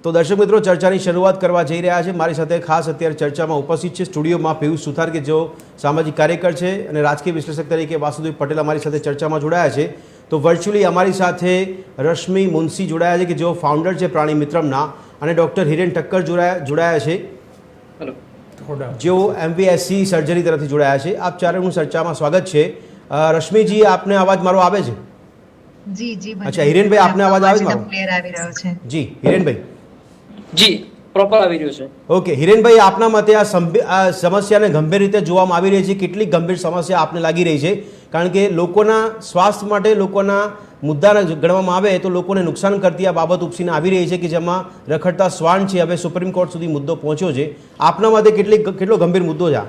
તો દર્શક મિત્રો, ચર્ચાની શરૂઆત કરવા જઈ રહ્યા છે. મારી સાથે ખાસ અત્યારે ચર્ચામાં ઉપસ્થિત છે સ્ટુડિયોમાં પિયુષ સુથાર, કે જેઓ સામાજિક કાર્યકર છે અને રાજકીય વિશ્લેષક તરીકે વાસુદેવ પટેલ અમારી સાથે ચર્ચામાં જોડાયા છે. તો વર્ચ્યુઅલી અમારી સાથે રશ્મિ મુનશી જોડાયા છે, કે જેઓ ફાઉન્ડર છે પ્રાણી મિત્રમના, અને ડૉક્ટર હિરેન ઠક્કર જોડાયા છે, જેઓ MVSC સર્જરી તરફથી જોડાયા છે. આપ ચારેનું ચર્ચામાં સ્વાગત છે. રશ્મિજી, આપને અવાજ મારો આવે છે? જી જી. અચ્છા, હિરેનભાઈ, આપને અવાજ આવે છે મારો? ક્લિયર આવી રહ્યો છે. જી હિરેનભાઈ. જી, પ્રોપર આવી રહ્યું છે. ઓકે હિરેનભાઈ, આપના મતે આ સમસ્યાને ગંભીર રીતે જોવામાં આવી રહી છે. કેટલી ગંભીર સમસ્યા આપને લાગી રહી છે? કારણ કે લોકોના સ્વાસ્થ્ય માટે, લોકોના મુદ્દાને ગણવામાં આવે તો લોકોને નુકસાન કરતી આ બાબત ઉપસીને આવી રહી છે, કે જેમાં રખડતા શ્વાન છે હવે સુપ્રીમ કોર્ટ સુધી મુદ્દો પહોંચ્યો છે. આપના મતે કેટલો ગંભીર મુદ્દો છે?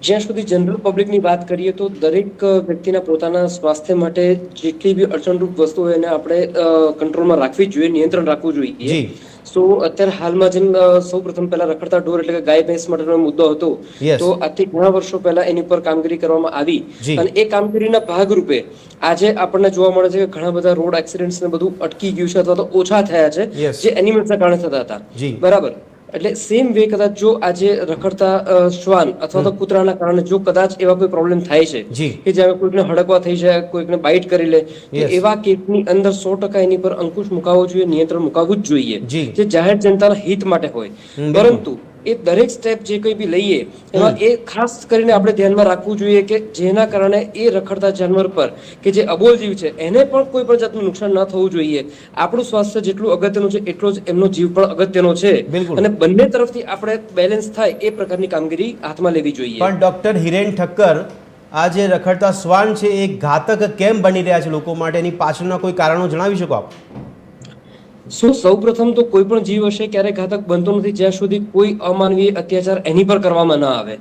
જ્યાં સુધી જનરલ પબ્લિકની વાત કરીએ તો દરેક વ્યક્તિના પોતાના સ્વાસ્થ્ય માટે જેટલી બી અડચણરૂપ વસ્તુ હોય એને આપણે કંટ્રોલમાં રાખવી જોઈએ, નિયંત્રણ રાખવું જોઈએ. સો અત્યારે હાલમાં જેમ સૌ પ્રથમ પહેલા રખડતા ઢોર એટલે કે ગાય ભેંસ માટેનો મુદ્દો હતો, તો આજથી ઘણા વર્ષો પહેલા એની પર કામગીરી કરવામાં આવી, અને એ કામગીરીના ભાગરૂપે આજે આપણને જોવા મળે છે કે ઘણા બધા રોડ એક્સિડન્ટ્સ ને બધું અટકી ગયું છે અથવા તો ઓછા થયા છે, જે એનિમલ્સના કારણે થતા હતા. બરાબર. એટલે સેમ વે કદાચ જો આજે રખડતા શ્વાન અથવા તો કૂતરાના કારણે જો કદાચ એવા કોઈ પ્રોબ્લેમ થાય છે કે જ્યાં કોઈકને હડકવા થઈ જાય, કોઈકને બાઇટ કરી લે, તો એવા કેસની અંદર 100% એની પર અંકુશ મુકાવવો જોઈએ, નિયંત્રણ મુકાવવું જ જોઈએ, જે જાહેર જનતાના હિત માટે હોય. પરંતુ એ દરેક સ્ટેપ જે કંઈ બી લઈએ એમાં એ ખાસ કરીને આપણે ધ્યાનમાં રાખવું જોઈએ કે જેના કારણે એ રખડતા જાનવર પર કે જે અબોલ જીવ છે એને પણ કોઈ પણ જાતનું નુકસાન ન થવું જોઈએ. આપણું સ્વાસ્થ્ય જેટલું અગત્યનું છે એટલો જ એમનો જીવ પણ અગત્યનો છે, અને બંને તરફથી આપણે બેલેન્સ થાય એ પ્રકારની કામગીરી હાથમાં લેવી જોઈએ. પણ ડોક્ટર હિરેન ઠક્કર, આ જે રખડતા શ્વાન છે એ ઘાતક કેમ બની રહ્યા છે લોકો માટે? એની પાછળના કોઈ કારણો જણાવી શકો આપ? સૌ પ્રથમ તો કોઈ પણ જીવ હશે ક્યારેય ઘાતક બનતો નથી જ્યાં સુધી કોઈ અમાનવીય અત્યાચાર એની પર કરવામાં ન આવે.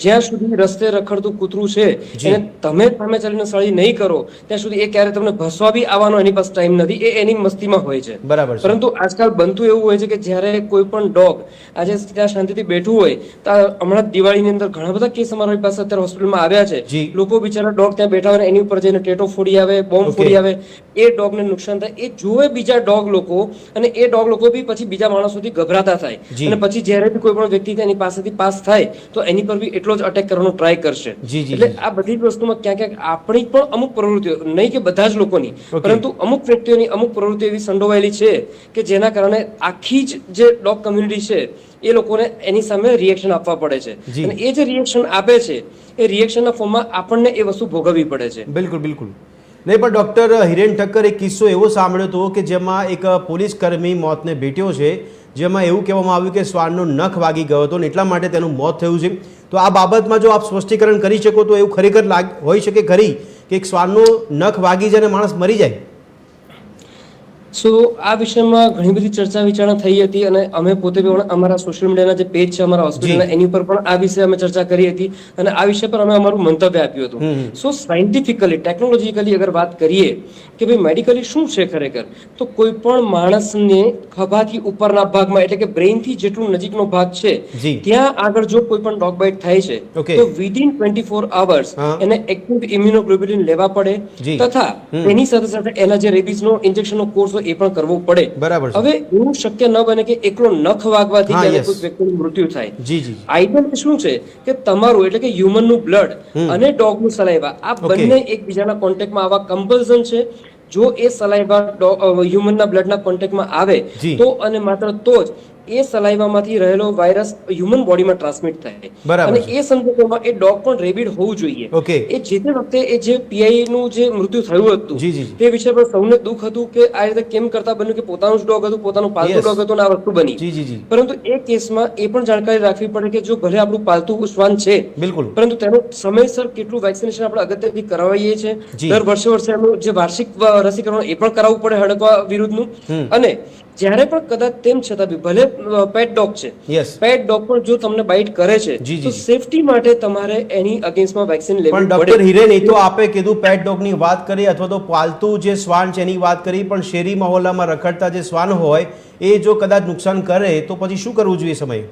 જ્યાં સુધી રસ્તે રખડતું કૂતરું છે એને તમે સામે ચાલીને સળી નહીં કરો ત્યાં સુધી એ ક્યારે તમને ભસવા બી આવવાનો એની પાસે ટાઈમ નથી, એ એની મસ્તીમાં હોય છે. બરાબર. પરંતુ આજકાલ બનતું એવું હોય છે કે જ્યારે કોઈ પણ ડોગ આજે ત્યાં શાંતિથી બેઠું હોય, તો હમણાં દિવાળીની અંદર ઘણા બધા કેસ અમારી પાસે અત્યારે હોસ્પિટલમાં આવ્યા છે. લોકો બિચારા ડોગ ત્યાં બેઠા હોય એની ઉપર જઈને ટેટો ફોડી આવે, બોમ્બ ફોડી આવે, એ ડોગને નુકસાન થાય, એ જોવે બીજા ડોગ લોકો, અને એ ડોગ લોકો બી પછી બીજા માણસોથી ગભરાતા થાય, અને પછી જ્યારે બી કોઈ પણ વ્યક્તિ એની પાસેથી પાસ થાય તો એની પર બી એટલો જ અટેક કરવાનો ટ્રાય કરશે. એટલે આ બધી વસ્તુમાં ક્યાંક ક્યાંક આપણી પણ અમુક પ્રવૃત્તિઓ, નહીં કે બધા જ લોકોની, પરંતુ અમુક વ્યક્તિઓની અમુક પ્રવૃત્તિઓ એવી સંડોવાયેલી છે કે જેના કારણે આખી જ જે ડોગ કમ્યુનિટી છે એ લોકોને એની સામે રિએક્શન આપવા પડે છે, અને એ જે રિએક્શન આપે છે એ રિએક્શનના ફોર્મમાં આપણને એ વસ્તુ ભોગવવી પડે છે. બિલકુલ બિલકુલ. નહીં, પણ ડૉક્ટર હિરેન ઠક્કર, એક કિસ્સો એવો સાંભળ્યો હતો કે જેમાં એક પોલીસ કર્મી મોતને ભેટ્યો છે, જેમાં એવું કહેવામાં આવ્યું કે શ્વાનનો નખ વાગી ગયો હતો ને એટલા માટે તેનું મોત થયું છે. તો આ બાબતમાં જો આપ સ્પષ્ટીકરણ કરી શકો તો એવું ખરેખર હોઈ શકે ખરી કે એક શ્વાનનો નખ વાગી જાય અને માણસ મરી જાય? સો આ વિષયમાં ઘણી બધી ચર્ચા વિચારણા થઈ હતી, અને અમે પોતે પણ અમારા સોશિયલ મીડિયાના જે પેજ છે અમારા હોસ્પિટલના એની પર પણ આ વિષય અમે ચર્ચા કરી હતી, અને આ વિષય પર અમે અમારું મંતવ્ય આપ્યું હતું. સો સાયન્ટિફિકલી, ટેકનોલોજીકલી અગર વાત કરીએ કે ભાઈ મેડિકલી શું છે ખરેખર, તો કોઈ પણ માણસને ખભાથી ઉપરના ભાગમાં એટલે કે બ્રેઇનથી જેટલું નજીકનો ભાગ છે ત્યાં આગળ જો કોઈ પણ ડોગ બાઇટ થાય છે તો વિધિન 24 અવર્સ એને એક્ટિવ ઇમ્યુનોગ્લોબ્યુલિન લેવા પડે, તથા એની સાથે સાથે એના જે રેબીઝનો ઇન્જેક્શનનો કોર્સ એ પણ કરવો પડે. હવે એવું શક્ય ન બને કે એકલો નખ વાગવાથી કોઈ વ્યક્તિનું મૃત્યુ થાય. આઈડિયલ શું છે કે તમારું એટલે કે હ્યુમનનું બ્લડ અને ડોગનું સલાઈવા આ બંને એકબીજાના કોન્ટેક્ટમાં આવવા કમ્પલ્સન છે. જો એ સલાઈવા હ્યુમનના બ્લડના કોન્ટેક્ટમાં આવે તો અને માત્ર તો જ એ સલાઈવામાંથી રહેલો વાયરસ હ્યુમન બોડીમાં ટ્રાન્સમિટ થાય, અને એ સંદર્ભમાં એ ડોગ પણ રેબિડ હોવું જોઈએ. એ જે તે વખતે એ જે પીઆઈ નું જે મૃત્યુ થયું હતું તે વિશે પણ સૌને દુઃખ હતું કે આ રીતે કેમ કરતા બન્યું કે પોતાનું જ ડોગ હતું, પોતાનું પાલતુ ડોગ હતું, આ વસ્તુ બની. પરંતુ એ કેસમાં એ પણ જાણકારી રાખવી પડે કે જો ભલે આપણું પાલતુ શ્વાન છે, પરંતુ તેનું સમયસર કેટલું વેક્સિનેશન આપણે અગત્યથી કરાવીએ છીએ. દર વર્ષે એનું જે વાર્ષિક રસીકરણ એ પણ કરાવવું પડે હડકવા વિરુદ્ધનું. અને જ્યારે પણ કદાચ તેમ છતાં બી ભલે પેટ ડોગ છે, પેટ ડોગ પણ જો તમને બાઇટ કરે છે તો સેફટી માટે તમારે એની અગેન્સ્ટમાં વેક્સિન લેવી પડે. પણ ડોક્ટર હિરેન, એ તો આપે કીધું પેટ ડોગની વાત કરી અથવા તો પાલતુ જે શ્વાન છે એની વાત કરી, પણ શેરી મહોલ્લામાં રખડતા જે શ્વાન હોય એ જો કદાચ નુકસાન કરે તો પછી શું કરવું જોઈએ સમયે?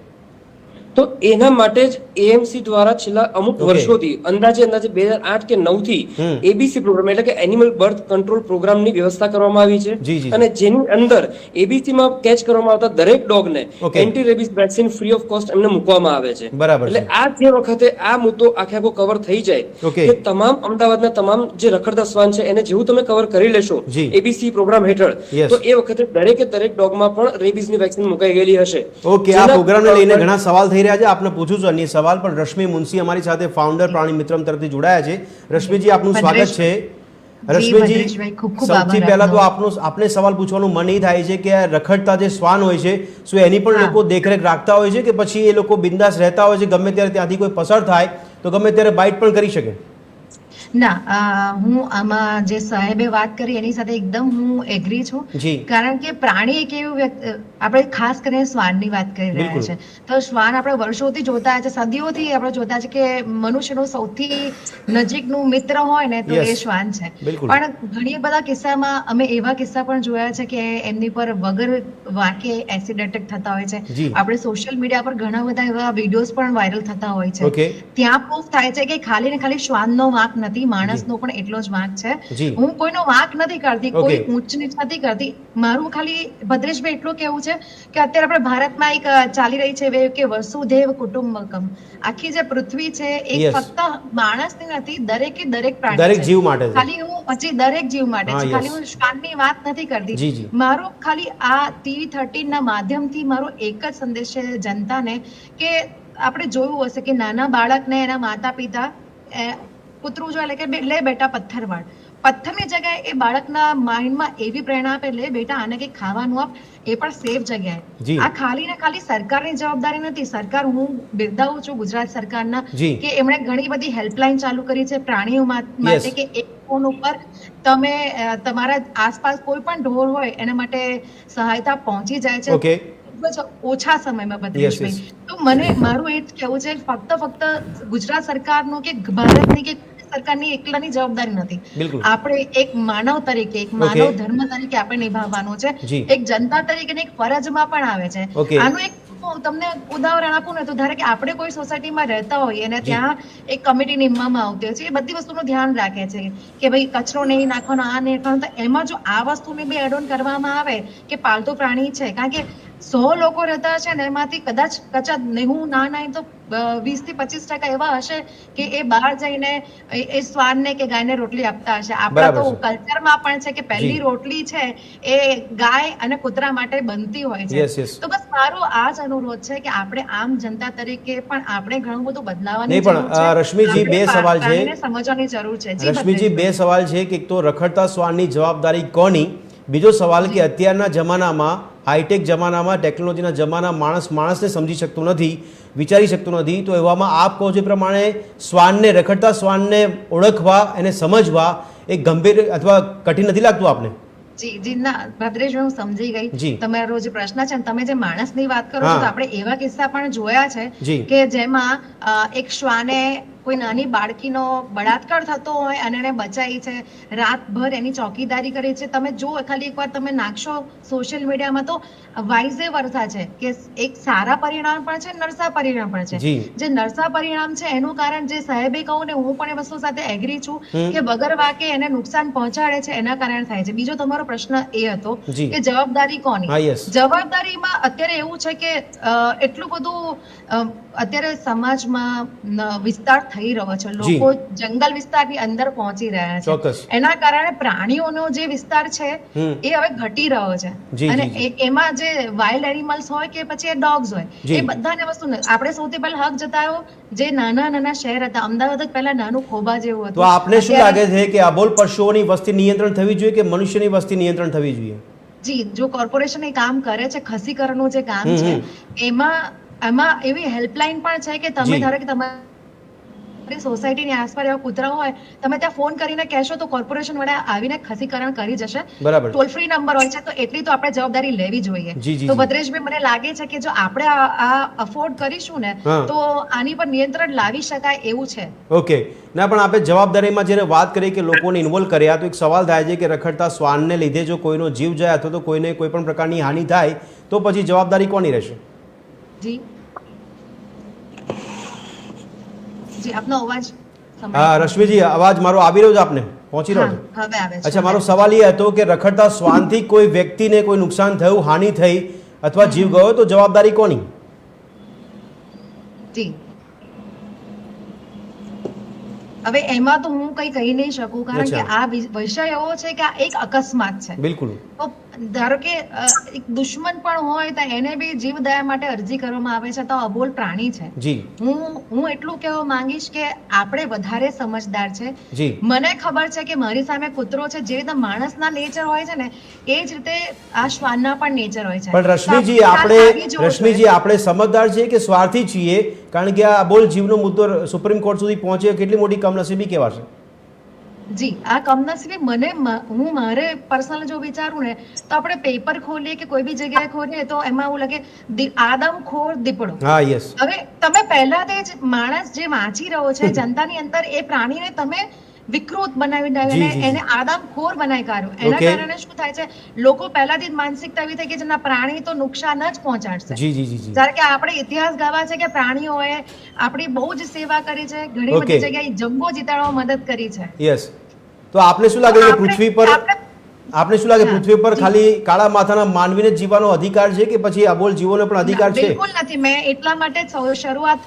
તો એના માટે જ એએમસી દ્વારા છેલ્લા અમુક Okay. વર્ષોથી અંદાજે 2008 કે 9 થી એબીસી પ્રોગ્રામ એટલે કે એનિમલ બર્થ કંટ્રોલ પ્રોગ્રામની વ્યવસ્થા કરવામાં આવી જી, જી, છે જી. અને જેની અંદર એબીસી માં કેચ કરવામાં આવતા દરેક ડોગને Okay. Anti rabies vaccine free of cost એમને મૂકવામાં આવે છે. બરાબર છે. એટલે આ જે વખતે આ મુદ્દો આખે આખો કવર થઈ જાય Okay. કે તમામ અમદાવાદના તમામ જે રખડતા શ્વાન છે એને જેવું તમે કવર કરી લેશો જી. એબીસી પ્રોગ્રામ હેઠળ Yes. તો એ વખતે દરેકે દરેક ડોગમાં પણ રેબિસની વેક્સિન મુકાઈ ગયેલી હશે. ઓકે, આ જેના- પ્રોગ્રામને લઈને ઘણા સવાલ થઈ રહ્યા છે. આપને પૂછું છું અન્ય સવાલ પણ. રશ્મિ મુનશી અમારી સાથે ફાઉન્ડર પ્રાણી મિત્રમ તરફથી જોડાયા છે. રશ્મિજી, આપનું સ્વાગત છે. રશ્મિજી, ભદ્રેશભાઈ, ખૂબ ખૂબ સૌથી આભાર પહેલા તો આપનો. આપને સવાલ પૂછવાનું મન એ થાય છે કે આ રખડતા જે શ્વાન હોય છે શું એની પણ હા. લોકો દેખરેખ રાખતા હોય છે કે પછી એ લોકો બિંદાસ રહેતા હોય છે, ગમે ત્યારે ત્યાંથી કોઈ પસાર થાય તો ગમે ત્યારે બાઇટ પણ કરી શકે? ના, હું આમાં જે સાહેબે વાત કરી એની સાથે એકદમ હું એગ્રી છું. જી. કારણ કે પ્રાણી એક એવું આપણે ખાસ કરીને શ્વાનની વાત કરી રહ્યા બિલકુલ. છે. તો શ્વાન આપણે વર્ષોથી જોતા છે, સદીઓથી આપણે જોતા છે કે મનુષ્યનું સૌથી નજીકનું મિત્ર હોય ને તો Yes. એ શ્વાન છે. બિલકુલ. પણ ઘણી બધા કિસ્સામાં અમે એવા કિસ્સા પણ જોયા છે કે એમની પર વગર વાંકે એસિડ એટેક થતા હોય છે. જી. આપણે સોશિયલ મીડિયા પર ઘણા બધા એવા વિડીયોઝ પણ વાયરલ થતા હોય છે. Okay. ત્યાં પ્રૂફ થાય છે કે ખાલી ને ખાલી શ્વાનનો વાંક નથી, માણસનો પણ એટલો જ વાંક છે. જી. હું કોઈનો વાંક નથી કરતી, Okay. કોઈ ઊંચ નીચ નથી કરતી. મારું ખાલી ભદ્રેશભાઈ એટલું કેવું છે કે અત્યારે આપણે ભારતમાં એક ચાલી રહી છે વેવ કે વસુધૈવ કુટુંબકમ. આખી જે પૃથ્વી છે એ Yes. ફક્ત માણસની નથી, દરેક પ્રાણી દરેક છે. જીવ માટે છે. ખાલી હું પછી દરેક જીવ માટે હા, છે. yes. ખાલી હું શ્વાનની વાત નથી કરતી. જી, જી. મારો ખાલી આ TV13 ના માધ્યમથી મારો એક જ સંદેશ છે જનતાને કે આપણે જોયું હશે કે નાના બાળકને એના માતા પિતા કૂતરું જો એટલે કે લે બેટા પથ્થર વાળ. પથ્થરની જગ્યાએ એ બાળકના માઇન્ડમાં એવી પ્રેરણા આપે, લે બેટા આને કંઈક ખાવાનું આપ, એ પણ સેફ જગ્યાએ. જી. આ ખાલી ને ખાલી સરકારની જવાબદારી નથી. સરકાર, હું બિરદાવું છું ગુજરાત સરકારના જી. કે એમણે ઘણી બધી હેલ્પલાઇન ચાલુ કરી છે પ્રાણીઓ માટે Yes. કે એક ફોન ઉપર તમે તમારા આસપાસ કોઈ પણ ઢોર હોય એના માટે સહાયતા પહોંચી જાય છે. ઓકે. ખૂબ જ ઓછા સમયમાં ભદ્રેશભાઈ. Yes, yes. તો મને મારું એ જ કહેવું છે ફક્ત ગુજરાત સરકારનું કે ભારતની કે સરકારની એકલાની જવાબદારી નથી. બિલકુલ. આપણે એક માનવ તરીકે, એક માનવ Okay. ધર્મ તરીકે આપણે નિભાવવાનું છે. જી. એક જનતા તરીકે એક ફરજમાં પણ આવે છે. Okay. આનું એક હું તમને ઉદાહરણ આપું ને તો ધારો કે આપણે કોઈ સોસાયટીમાં રહેતા હોઈએ અને જી. ત્યાં એક કમિટી નિમવામાં આવતી હોય છે, એ બધી વસ્તુનું ધ્યાન રાખે છે કે ભાઈ કચરો નહીં નાખવાનો, આ નહીં નાખવાનો. તો એમાં જો આ વસ્તુને બી એડ ઓન કરવામાં આવે કે પાલતુ પ્રાણી છે, કારણ કે 100 લોકો રહેતા હશે ને એમાંથી કદાચ 90 ના નહીં તો 20 થી 25% એવા હશે કે એ બહાર જઈને એ શ્વાનને કે ગાયને રોટલી આપતા હશે. આપણા તો બરાબર છે. કલ્ચરમાં પણ છે કે પહેલી જી. રોટલી છે એ ગાય અને કૂતરા માટે બનતી હોય છે. Yes, yes. તો બસ મારો આ જ અનુરોધ છે કે આપણે આમ જનતા તરીકે પણ આપણે ઘણું બધું બદલાવાની નહીં પણ, જરૂર છે. રશ્મિજી, બે આપણે સવાલ છે. પ્રાણીને સમજવાની જરૂર છે. જી, રશ્મિજી, બે ભદ્રેશભાઈ. સવાલ છે કે એક તો રખડતા શ્વાનની જવાબદારી કોની, બીજો સવાલ કે અત્યારના જમાનામાં, હાઈટેક જમાનામાં, ટેકનોલોજીના જમાના, માણસને સમજી શકતું નથી, વિચારી શકતું નથી. તો એવામાં આપ કહો છો એ પ્રમાણે શ્વાનને, રખડતા શ્વાનને ઓળખવા, એને સમજવા એ ગંભીર અથવા કઠિન નથી લાગતું આપને? જી જી ના ભદ્રેશભાઈ, હું સમજી જી. ગઈ તમારો જે પ્રશ્ન છે. અને તમે જે માણસની વાત કરો છો હા. તો આપણે એવા કિસ્સા પણ જોયા છે જી. કે જેમાં એક શ્વાને કોઈ નાની બાળકીનો બળાત્કાર થતો હોય અને એને બચાવી છે, રાતભર એની ચોકીદારી કરી છે. તમે જો ખાલી એકવાર તમે નાખશો સોશિયલ મીડિયામાં તો વાઇઝે વર્થા છે કે એક સારા પરિણામ પણ છે, નરસા પરિણામ પણ છે. જી. જે નરસા પરિણામ છે એનું કારણ જે સાહેબે કહું ને હું પણ એ વસ્તુ સાથે એગ્રી છું હમ. કે વગર વાકે એને નુકસાન પહોંચાડે છે એના કારણે થાય છે. બીજો તમારો પ્રશ્ન એ હતો જી. કે જવાબદારી કોની. હા, yes. જવાબદારીમાં અત્યારે એવું છે કે એટલું બધું અત્યારે સમાજમાં વિસ્તાર થઈ રહ્યો છે. જી. લોકો જંગલ વિસ્તારની અંદર પહોંચી રહ્યા છે. ચોક્કસ. એના કારણે પ્રાણીઓનો જે વિસ્તાર છે હમ. એ હવે ઘટી રહ્યો છે. જી, અને જી, જી. એમાં જે વાઇલ્ડ એનિમલ્સ હોય કે પછી ડોગ્સ હોય, જી. એ બધાને વસ્તુ આપણે સૌથી પહેલા હક જતાયો જે નાના નાના શહેર હતા. અમદાવાદ જ પહેલા નાનું ખોબા જેવું હતું. તો આપને શું અત્યારે- લાગે છે કે અબોલ પશુઓની વસ્તી નિયંત્રણ થવી જોઈએ કે મનુષ્યની વસ્તી નિયંત્રણ થવી જોઈએ? જી, જો કોર્પોરેશન એ કામ કરે છે, ખસીકરણનું જે કામ હમ, છે એમાં એવી હેલ્પલાઇન પણ છે કે તમે જી. ધારો કે તમારી સોસાયટીની આસપાસ એવા કૂતરા હોય, તમે ત્યાં ફોન કરીને કહેશો તો કોર્પોરેશન વાળા આવીને ખસીકરણ કરી જશે. બરાબર. ટોલ ફ્રી નંબર હોય છે, તો એટલી તો આપણે જવાબદારી લેવી જોઈએ. જી, જી, તો જી. ભદ્રેશભાઈ, મને લાગે છે કે જો આપણે આ અફોર્ડ કરીશું ને હા. તો આની પર નિયંત્રણ લાવી શકાય એવું છે. ઓકે. ના, પણ આપણે જવાબદારીમાં જ્યારે વાત કરી કે લોકોને ઇન્વોલ્વ કર્યા, તો એક સવાલ થાય છે કે રખડતા શ્વાનને લીધે જો કોઈનો જીવ જાય અથવા તો કોઈને કોઈ પણ પ્રકારની હાનિ થાય તો પછી જવાબદારી કોની રહેશે? જી જી આપનો અવાજ રશ્મિજી, અવાજ મારો આવી રહ્યો છે આપને? પહોંચી રહ્યો છે? હવે આવે છે. અચ્છા, મારો સવાલ એ હતો કે રખડતા શ્વાનથી કોઈ વ્યક્તિને કોઈ નુકસાન થયું, હાનિ થઈ અથવા જીવ ગયો તો જવાબદારી કોની? જી હવે એમાં તો હું કઈ કહી નહીં શકું, કારણ કે આ વિષય એવો છે કે આ એક અકસ્માત છે. બિલકુલ. તો ધારો કે એક દુશ્મન પણ હોય તો એને બી જીવદયા માટે અરજી કરવામાં આવે છે, તો અબોલ પ્રાણી છે. જી. હું એટલું કહેવા માંગીશ કે આપણે વધારે સમજદાર છે. જી. મને ખબર છે કે મારી સામે કૂતરો છે, જે રીતે માણસના નેચર હોય છે ને એ જ રીતે આ શ્વાનના પણ નેચર હોય છે. પણ રશ્મિજી આપણે સમજદાર છીએ કે સ્વાર્થી છીએ? કારણ કે આ અબોલ જીવનો મુદ્દો સુપ્રીમ કોર્ટ સુધી પહોંચે, કેટલી મોટી કમનસીબી કહેવાશે? જી આ કમનસીબી હું મારે પર્સનલ જો વિચારું ને તો આપણે પેપર ખોલીએ કે કોઈ બી જગ્યાએ ખોલીએ તો એમાં એવું લાગે આદમખોર દીપડો. હા, યસ. હવે તમે પહેલા જ માણસ જે વાંચી રહ્યો છે જનતાની અંદર, એ પ્રાણીને તમે વિકૃત બનાવી એને આદમખોર બનાવી કાઢ્યો. એના કારણે શું થાય છે, લોકો પહેલાથી જ માનસિકતા એવી થઈ ગઈ છે ના પ્રાણી તો નુકસાન જ પહોંચાડશે. જ્યારે કે આપણે ઇતિહાસ ગાવા છે કે પ્રાણીઓએ આપણી બહુ જ સેવા કરી છે, ઘણી બધી જગ્યાએ જંગો જીતાડવામાં મદદ કરી છે. યસ. તો આપને શું લાગે કે પૃથ્વી પર ખાલી કાળા માથાના માનવીને જીવવાનો અધિકાર છે કે પછી અબોલ જીવોનો પણ અધિકાર છે? બિલકુલ નથી. મેં એટલા માટે શરૂઆત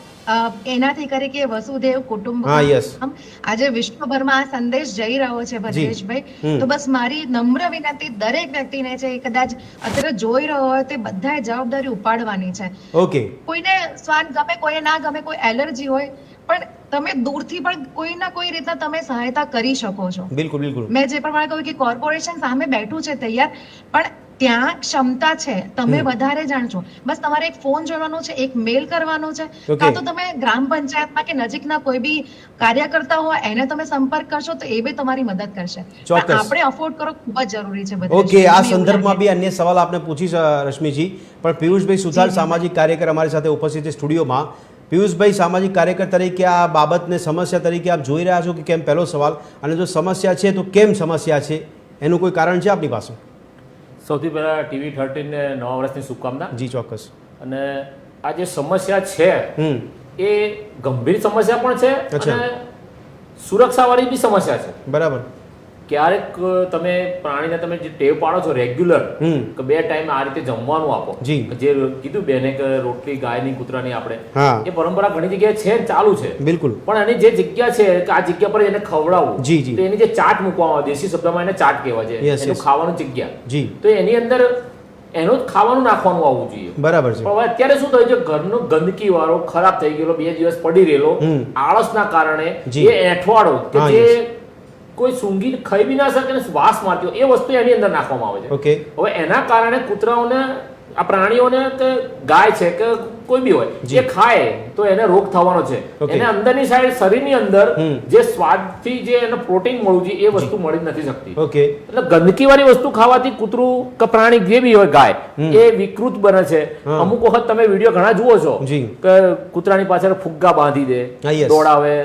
એનાથી કરી કે વસુદેવ કુટુંબ. આજે વિશ્વભરમાં આ સંદેશ જઈ રહ્યો છે ભદ્રેશભાઈ, તો બસ મારી નમ્ર વિનંતી દરેક વ્યક્તિને છે, કદાચ અત્યારે જોઈ રહ્યો હોય તે બધાએ જવાબદારી ઉપાડવાની છે. ઓકે. કોઈને શ્વાન ગમે, કોઈને ના ગમે, કોઈ એલર્જી હોય, પણ તમે દૂરથી પણ કોઈ ના કોઈ રીતના તમે સહાયતા કરી શકો છો. બિલકુલ બિલકુલ. મેં જે પ્રમાણે કહ્યું કે કોર્પોરેશન સામે બેઠું છે તૈયાર, પણ ત્યાં ક્ષમતા છે, તમે વધારે જાણશો. બસ તમારે એક ફોન જોડવાનો છે, એક મેલ કરવાનો છે, કાં તો તમે ગ્રામ પંચાયતમાં કે નજીકના કોઈ બી કાર્યકર્તા હોય એને તમે સંપર્ક કરશો તો એ બી તમારી મદદ કરશે. આપણે અફોર્ડ કરો ખૂબ જ જરૂરી છે. ઓકે, આ સંદર્ભમાં બી અન્ય સવાલ આપને પૂછીશ રશ્મિજી, પણ પિયુષભાઈ સુથાર સામાજિક કાર્યકર અમારી સાથે ઉપસ્થિત છે સ્ટુડિયોમાં. પિયુષભાઈ, સામાજિક કાર્યકર તરીકે આ બાબતને સમસ્યા તરીકે આપ જોઈ રહ્યા છો કે કેમ? પહેલો સવાલ. અને જો સમસ્યા છે તો કેમ સમસ્યા છે, એનું કોઈ કારણ છે આપની પાસે? સૌથી પહેલાં TV13 ને નવા વર્ષની શુભકામના. જી ચોક્કસ. અને આ જે સમસ્યા છે એ ગંભીર સમસ્યા પણ છે અને સુરક્ષાવાળી બી સમસ્યા છે. બરાબર. ક્યારેક તમે પ્રાણીને તમે જે ટેવ પાડો છો રેગ્યુલર કે 2 ટાઈમ આ રીતે જમવાનું આપો, જે કીધું બેને કે રોટલી ગાયની કૂતરાની આપણે, એ પરંપરા ઘણી જગ્યાએ છે, ચાલુ છે. બિલકુલ. પણ એની જે જગ્યા છે કે આ જગ્યા પર એને ખવડાવવું, તો એની જે ચાટ મૂકવામાં આવે, દેશી શબ્દમાં એને ચાટ કહેવાય છે, એનું ખાવાનું જગ્યા, તો એની અંદર એનું જ ખાવાનું નાખવાનું આવવું જોઈએ. બરાબર છે. પણ અત્યારે શું થયું છે, ઘરનો ગંદકી વાળો ખરાબ થઈ ગયેલો, 2 દિવસ પડી રહેલો, આળસના કારણે એ એઠવાડો કે જે કોઈ સૂંઘી ખાઈ બી ના શકે ને શ્વાસ મારતી હોય એ વસ્તુ એની અંદર નાખવામાં આવે છે. હવે એના કારણે કૂતરાઓને, આ પ્રાણીઓને કે ગાય છે કે કોઈ બી હોય જે ખાય તો એને રોગ થવાનો છે. એને અંદરની સાઈડ શરીરની અંદર જે સ્વાદથી જે એને પ્રોટીન મળવું જોઈએ એ વસ્તુ મળી નથી શકતી. એટલે ગંદકી વાળી વસ્તુ ખાવાથી કૂતરું કે પ્રાણી જે બી હોય, ગાય, એ વિકૃત બને છે. અમુક વખત તમે વિડીયો ઘણા જુઓ છો કે કૂતરાની પાછળ ફુગ્ગા બાંધી દે, દોડાવે,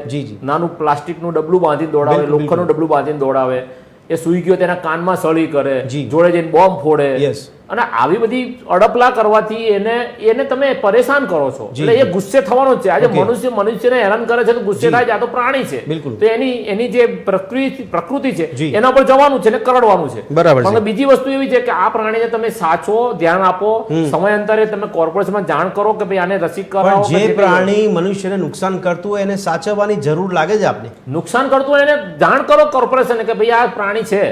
નાનું પ્લાસ્ટિકનું ડબલું બાંધીને દોડાવે, લોખંડનું ડબલું બાંધીને દોડાવે, એ સુઈ ગયો તેના કાનમાં સળી કરે, જોડે જઈને બોમ્બ ફોડે, અને આવી બધી અડપલા કરવાથી એને તમે પરેશાન કરો છો. એટલે એ ગુસ્સે થવાનો છે. આજે મનુષ્યને હેરાન કરે છે તો ગુસ્સે થાય છે. આ તો પ્રાણી છે, તો એની જે પ્રકૃતિ છે એના પર જવાનું છે ને કરડવાનું છે. પણ બીજી વસ્તુ એવી છે કે આ પ્રાણીને તમે સાચો, ધ્યાન આપો, સમયાંતરે તમે કોર્પોરેશનમાં જાણ કરો કે ભાઈ આને રસી કરાવો. જે પ્રાણી મનુષ્યને નુકસાન કરતું હોય એને સાચવવાની જરૂર લાગે છે આપને? નુકસાન કરતું હોય એને જાણ કરો કોર્પોરેશનને કે ભાઈ આ પ્રાણી છે.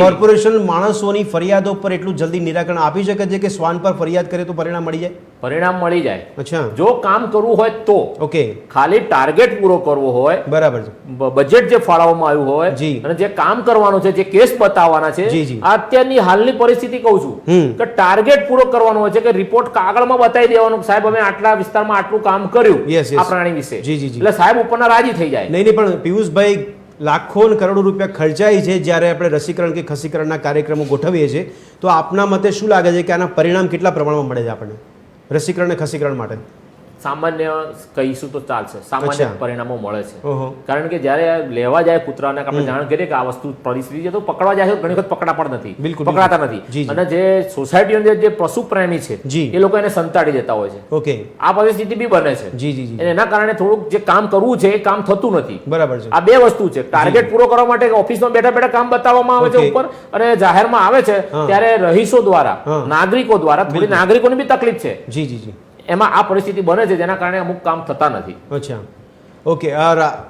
કોર્પોરેશન માણસોની ફરિયાદો પર એટલું જલ્દી નિરાકરણ આપી શકે છે કે શ્વાન પર ફરિયાદ કરે તો પરિણામ મળી જાય? પરિણામ મળી જાય. અચ્છા. જો કામ કરવું હોય તો. ઓકે. ખાલી ટાર્ગેટ પૂરો કરવો હોય, બરાબર છે, બજેટ જે ફાળવવામાં આવ્યું હોય અને જે કામ કરવાનું છે, જે કેસ બતાવવાના છે, અત્યારની હાલની પરિસ્થિતિ કહું છું કે ટાર્ગેટ પૂરો કરવાનો હોય છે કે રિપોર્ટ કાગળમાં બતાવી દેવાનો, સાહેબ અમે આટલા વિસ્તારમાં આટલું કામ કર્યું આ પ્રાણી વિશે, એટલે સાહેબ ઉપરના રાજી થઈ જાય. નહીં પણ પિયુષભાઈ, લાખો અને કરોડો રૂપિયા ખર્ચાય છે જ્યારે આપણે રસીકરણ કે ખસીકરણના કાર્યક્રમો ગોઠવીએ છીએ, તો આપના મતે શું લાગે છે કે આના પરિણામ કેટલા પ્રમાણમાં મળે છે આપણને રસીકરણ અને ખસીકરણ માટે? સામાન્ય કહીશું તો ચાલશે, સામાન્ય અચ્છા. પરિણામો મળે છે. ઓહો. કારણ કે જ્યારે લેવા જાય કૂતરાને આપણે જાણ કરીએ કે આ વસ્તુ પરિસ્થિતિ છે તો પકડવા જાય છે, ઘણી વખત પકડા પણ નથી, બિલકુલ, પકડાતા જી, નથી. જી. અને જે સોસાયટીની અંદર જે પશુ પ્રેમી છે જી. એ લોકો એને સંતાડી દેતા હોય છે. ઓકે. આ પરિસ્થિતિ બી બને છે. જી જી જી. અને એના કારણે થોડુંક જે કામ કરવું છે એ કામ થતું નથી. બરાબર છે. આ બે વસ્તુ છે. ટાર્ગેટ પૂરો કરવા માટે ઓફિસમાં બેઠા બેઠા કામ બતાવવામાં આવે છે Okay. ઉપર, અને જાહેરમાં આવે છે હા. ત્યારે રહીશો દ્વારા, હા. નાગરિકો દ્વારા થોડી બિલકુલ. નાગરિકોની બી તકલીફ છે. જી જી જી. એમાં આ પરિસ્થિતિ બને છે જેના કારણે અમુક કામ થતા નથી. અચ્છા, ઓકે.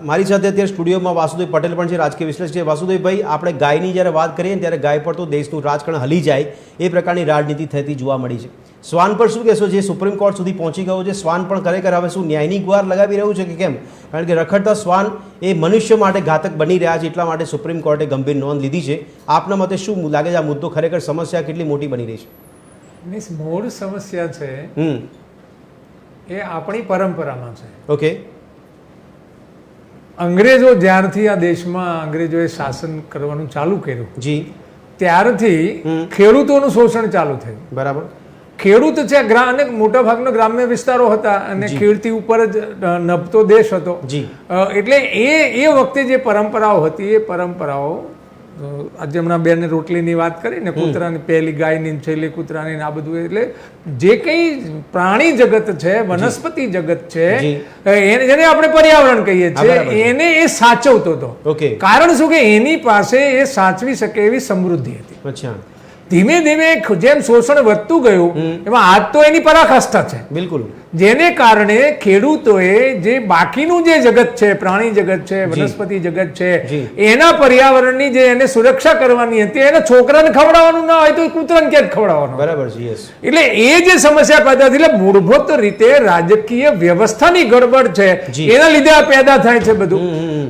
મારી સાથે અત્યારે સ્ટુડિયોમાં વાસુદેવ પટેલ પણ છે, રાજકીય વિશ્લેષક છે. વાસુદેવભાઈ, આપણે ગાયની જ્યારે વાત કરીએ ને ત્યારે ગાય પર તો દેશનું રાજકારણ હલી જાય એ પ્રકારની રાજનીતિ થતી જોવા મળી છે. શ્વાન પર શું કહેશો, જે સુપ્રીમ કોર્ટ સુધી પહોંચી ગયો છે? શ્વાન પણ ખરેખર હવે શું ન્યાયની ગુહાર લગાવી રહ્યું છે કે કેમ? કારણ કે રખડતા શ્વાન એ મનુષ્ય માટે ઘાતક બની રહ્યા છે, એટલા માટે સુપ્રીમ કોર્ટે ગંભીર નોંધ લીધી છે. આપના મતે શું લાગે છે, આ મુદ્દો ખરેખર સમસ્યા કેટલી મોટી બની રહી છે? મૂળ સમસ્યા છે એ આપણી પરંપરામાં છે. ઓકે. અંગ્રેજો જ્યારથી આ દેશમાં અંગ્રેજોએ શાસન કરવાનું ચાલુ કર્યું જી. ત્યારથી ખેડૂતોનું શોષણ ચાલુ થયું. બરાબર. ખેડૂત છે અને મોટા ભાગના ગ્રામ્ય વિસ્તારો હતા અને ખેડતી ઉપર જ નભતો દેશ હતો. જી. એટલે એ વખતે જે પરંપરાઓ હતી એ પરંપરાઓ, આજે હમણાં બેને રોટલીની વાત કરી ને, કૂતરાની પહેલી ગાયની છેલ્લી કૂતરાની, આ બધું, એટલે જે કઈ પ્રાણી જગત છે, વનસ્પતિ જગત છે, જેને આપણે પર્યાવરણ કહીએ છીએ, એને એ સાચવતો હતો. ઓકે. કારણ શું કે એની પાસે એ સાચવી શકે એવી સમૃદ્ધિ હતી. અચ્છા. ધીમે ધીમે જેમ શોષણ વધતું ગયું એમાં આજ તો એની પરાકાષ્ઠા છે. બિલકુલ. જેને કારણે ખેડૂતોએ જે બાકીનું જે જગત છે, પ્રાણી જગત છે, વનસ્પતિ જગત છે, એના પર્યાવરણની જે એને સુરક્ષા કરવાની હતી, એને છોકરાને ખવડાવવાનું ના હોય તો કૂતરાને ક્યાં ખવડાવવાનું? બરાબર છે. યસ. એટલે એ જે સમસ્યા પેદા થઈ, એટલે મૂળભૂત રીતે રાજકીય વ્યવસ્થાની ગડબડ છે, એના લીધે આ પેદા થાય છે બધું.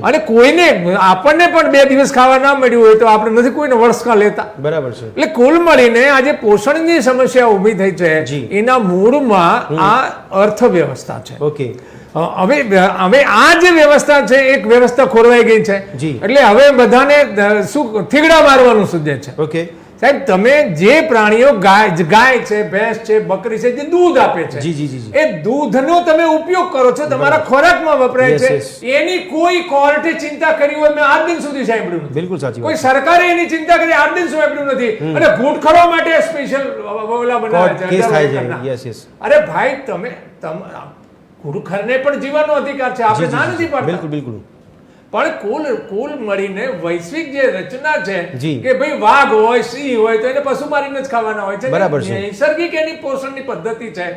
અને કોઈને, આપણને પણ 2 દિવસ ખાવા ના મળ્યું હોય તો આપણે નથી કોઈને વળસકા લેતા. બરાબર છે. એટલે કુલ મળીને આજે પોષણની સમસ્યા ઊભી થઈ છે, એના મૂળમાં આ અર્થવ્યવસ્થા છે. ઓકે. હવે આ જે વ્યવસ્થા છે, એક વ્યવસ્થા ખોરવાઈ ગઈ છે. એટલે હવે બધાને શું થીગડા મારવાનું સૂજે છે. ઓકે. સાહેબ, તમે જે પ્રાણીઓ ગાય છે, ભેંસ છે, બકરી છે, જે દૂધ આપે છે, એ દૂધનો તમે ઉપયોગ કરો છો, તમારા ખોરાકમાં વપરાય છે, એની કોઈ કોર્ટે ચિંતા કરી હોય મેં આજ દિન સુધી સાંભળ્યું નથી. બિલકુલ સાચી વાત. કોઈ સરકારે એની ચિંતા કરી આજ દિન સાંભળ્યું નથી. અને ઘૂંટખરો માટે સ્પેશિયલ ઓલા બનાવ્યા છે. Yes yes. અરે ભાઈ, તમે ઘૂંટખરને પણ જીવવાનો અધિકાર છે, આપણે ના નથી પાડતા. બિલકુલ બિલકુલ. પણ કુલ મળીને વૈશ્વિક જે રચના છે કે ભાઈ વાઘ હોય, સિંહ હોય તો એને પશુ મારીને જ ખાવાના હોય છે. બરાબર છે. નૈસર્ગિક એની પોષણની પદ્ધતિ છે.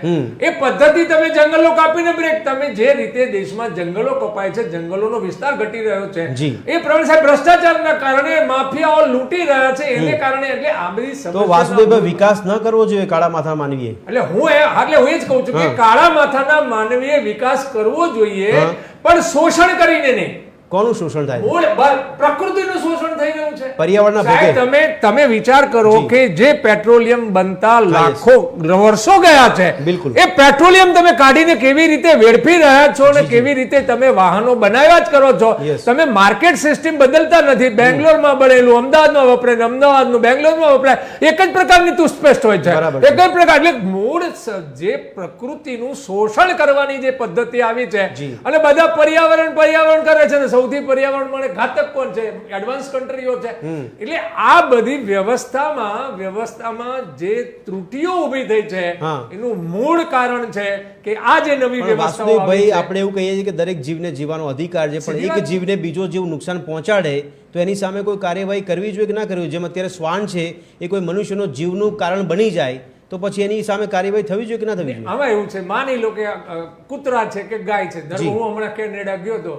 એ પદ્ધતિ તમે જંગલો કાપીને બ્રેક, તમે જે રીતે દેશમાં જંગલો કપાય છે, જંગલોનો વિસ્તાર ઘટી રહ્યો છે, એ પ્રમાણે સાહેબ ભ્રષ્ટાચારના કારણે માફિયાઓ લૂંટી રહ્યા છે, એને કારણે. એટલે આ બધી સમસ્યા. તો વાસુદેવભાઈ, વિકાસ ન કરવો જોઈએ કાળા માથા માનવીએ? એટલે હું એ જ કહું છું કે કાળા માથાના માનવીએ વિકાસ કરવો જોઈએ, પણ શોષણ કરીને નહીં. કોનું શોષણ થાય? પ્રકૃતિનું શોષણ થઈ રહ્યું છે, પર્યાવરણના ભોગે. તમે વિચાર કરો કે જે પેટ્રોલિયમ બનતા લાખો વર્ષો ગયા છે, બિલકુલ, એ પેટ્રોલિયમ તમે કાઢીને કેવી રીતે વેડફી રહ્યા છો અને કેવી રીતે તમે વાહનો બનાવ્યા જ કરો છો. તમે માર્કેટ સિસ્ટમ બદલતા નથી. બેંગ્લોરમાં બનેલું અમદાવાદમાં વપરાય, અમદાવાદનું બેંગ્લોરમાં વપરાય, એક જ પ્રકારની ટૂથપેસ્ટ હોય છે, એક જ પ્રકાર. એટલે મૂળ જે પ્રકૃતિનું શોષણ કરવાની જે પદ્ધતિ આવી છે, અને બધા પર્યાવરણ કરે છે. સૌથી પર્યાવરણ માટે ઘાતક કોણ છે? એડવાન્સ કન્ટ્રીઓ છે. એટલે આ બધી વ્યવસ્થામાં જે ત્રુટીઓ ઊભી થઈ છે, એનું મૂળ કારણ છે કે આ જે નવી વ્યવસ્થાઓ. ભાઈ, આપણે એવું કહીએ છીએ કે દરેક જીવને જીવવાનો અધિકાર છે, પણ એક જીવને બીજો જીવ નુકસાન પહોંચાડે તો એની સામે કોઈ કાર્યવાહી કરવી જોઈએ કે ના કરવી? જેમ અત્યારે શ્વાન છે, એ કોઈ મનુષ્યનો જીવનું કારણ બની જાય તો પછી એની સામે કાર્યવાહી થવી જોઈએ કે ના થવી જોઈએ? આમાં એવું છે, માની લો કે કૂતરા છે કે ગાય છે. હું હમણાં કેનેડા ગયો હતો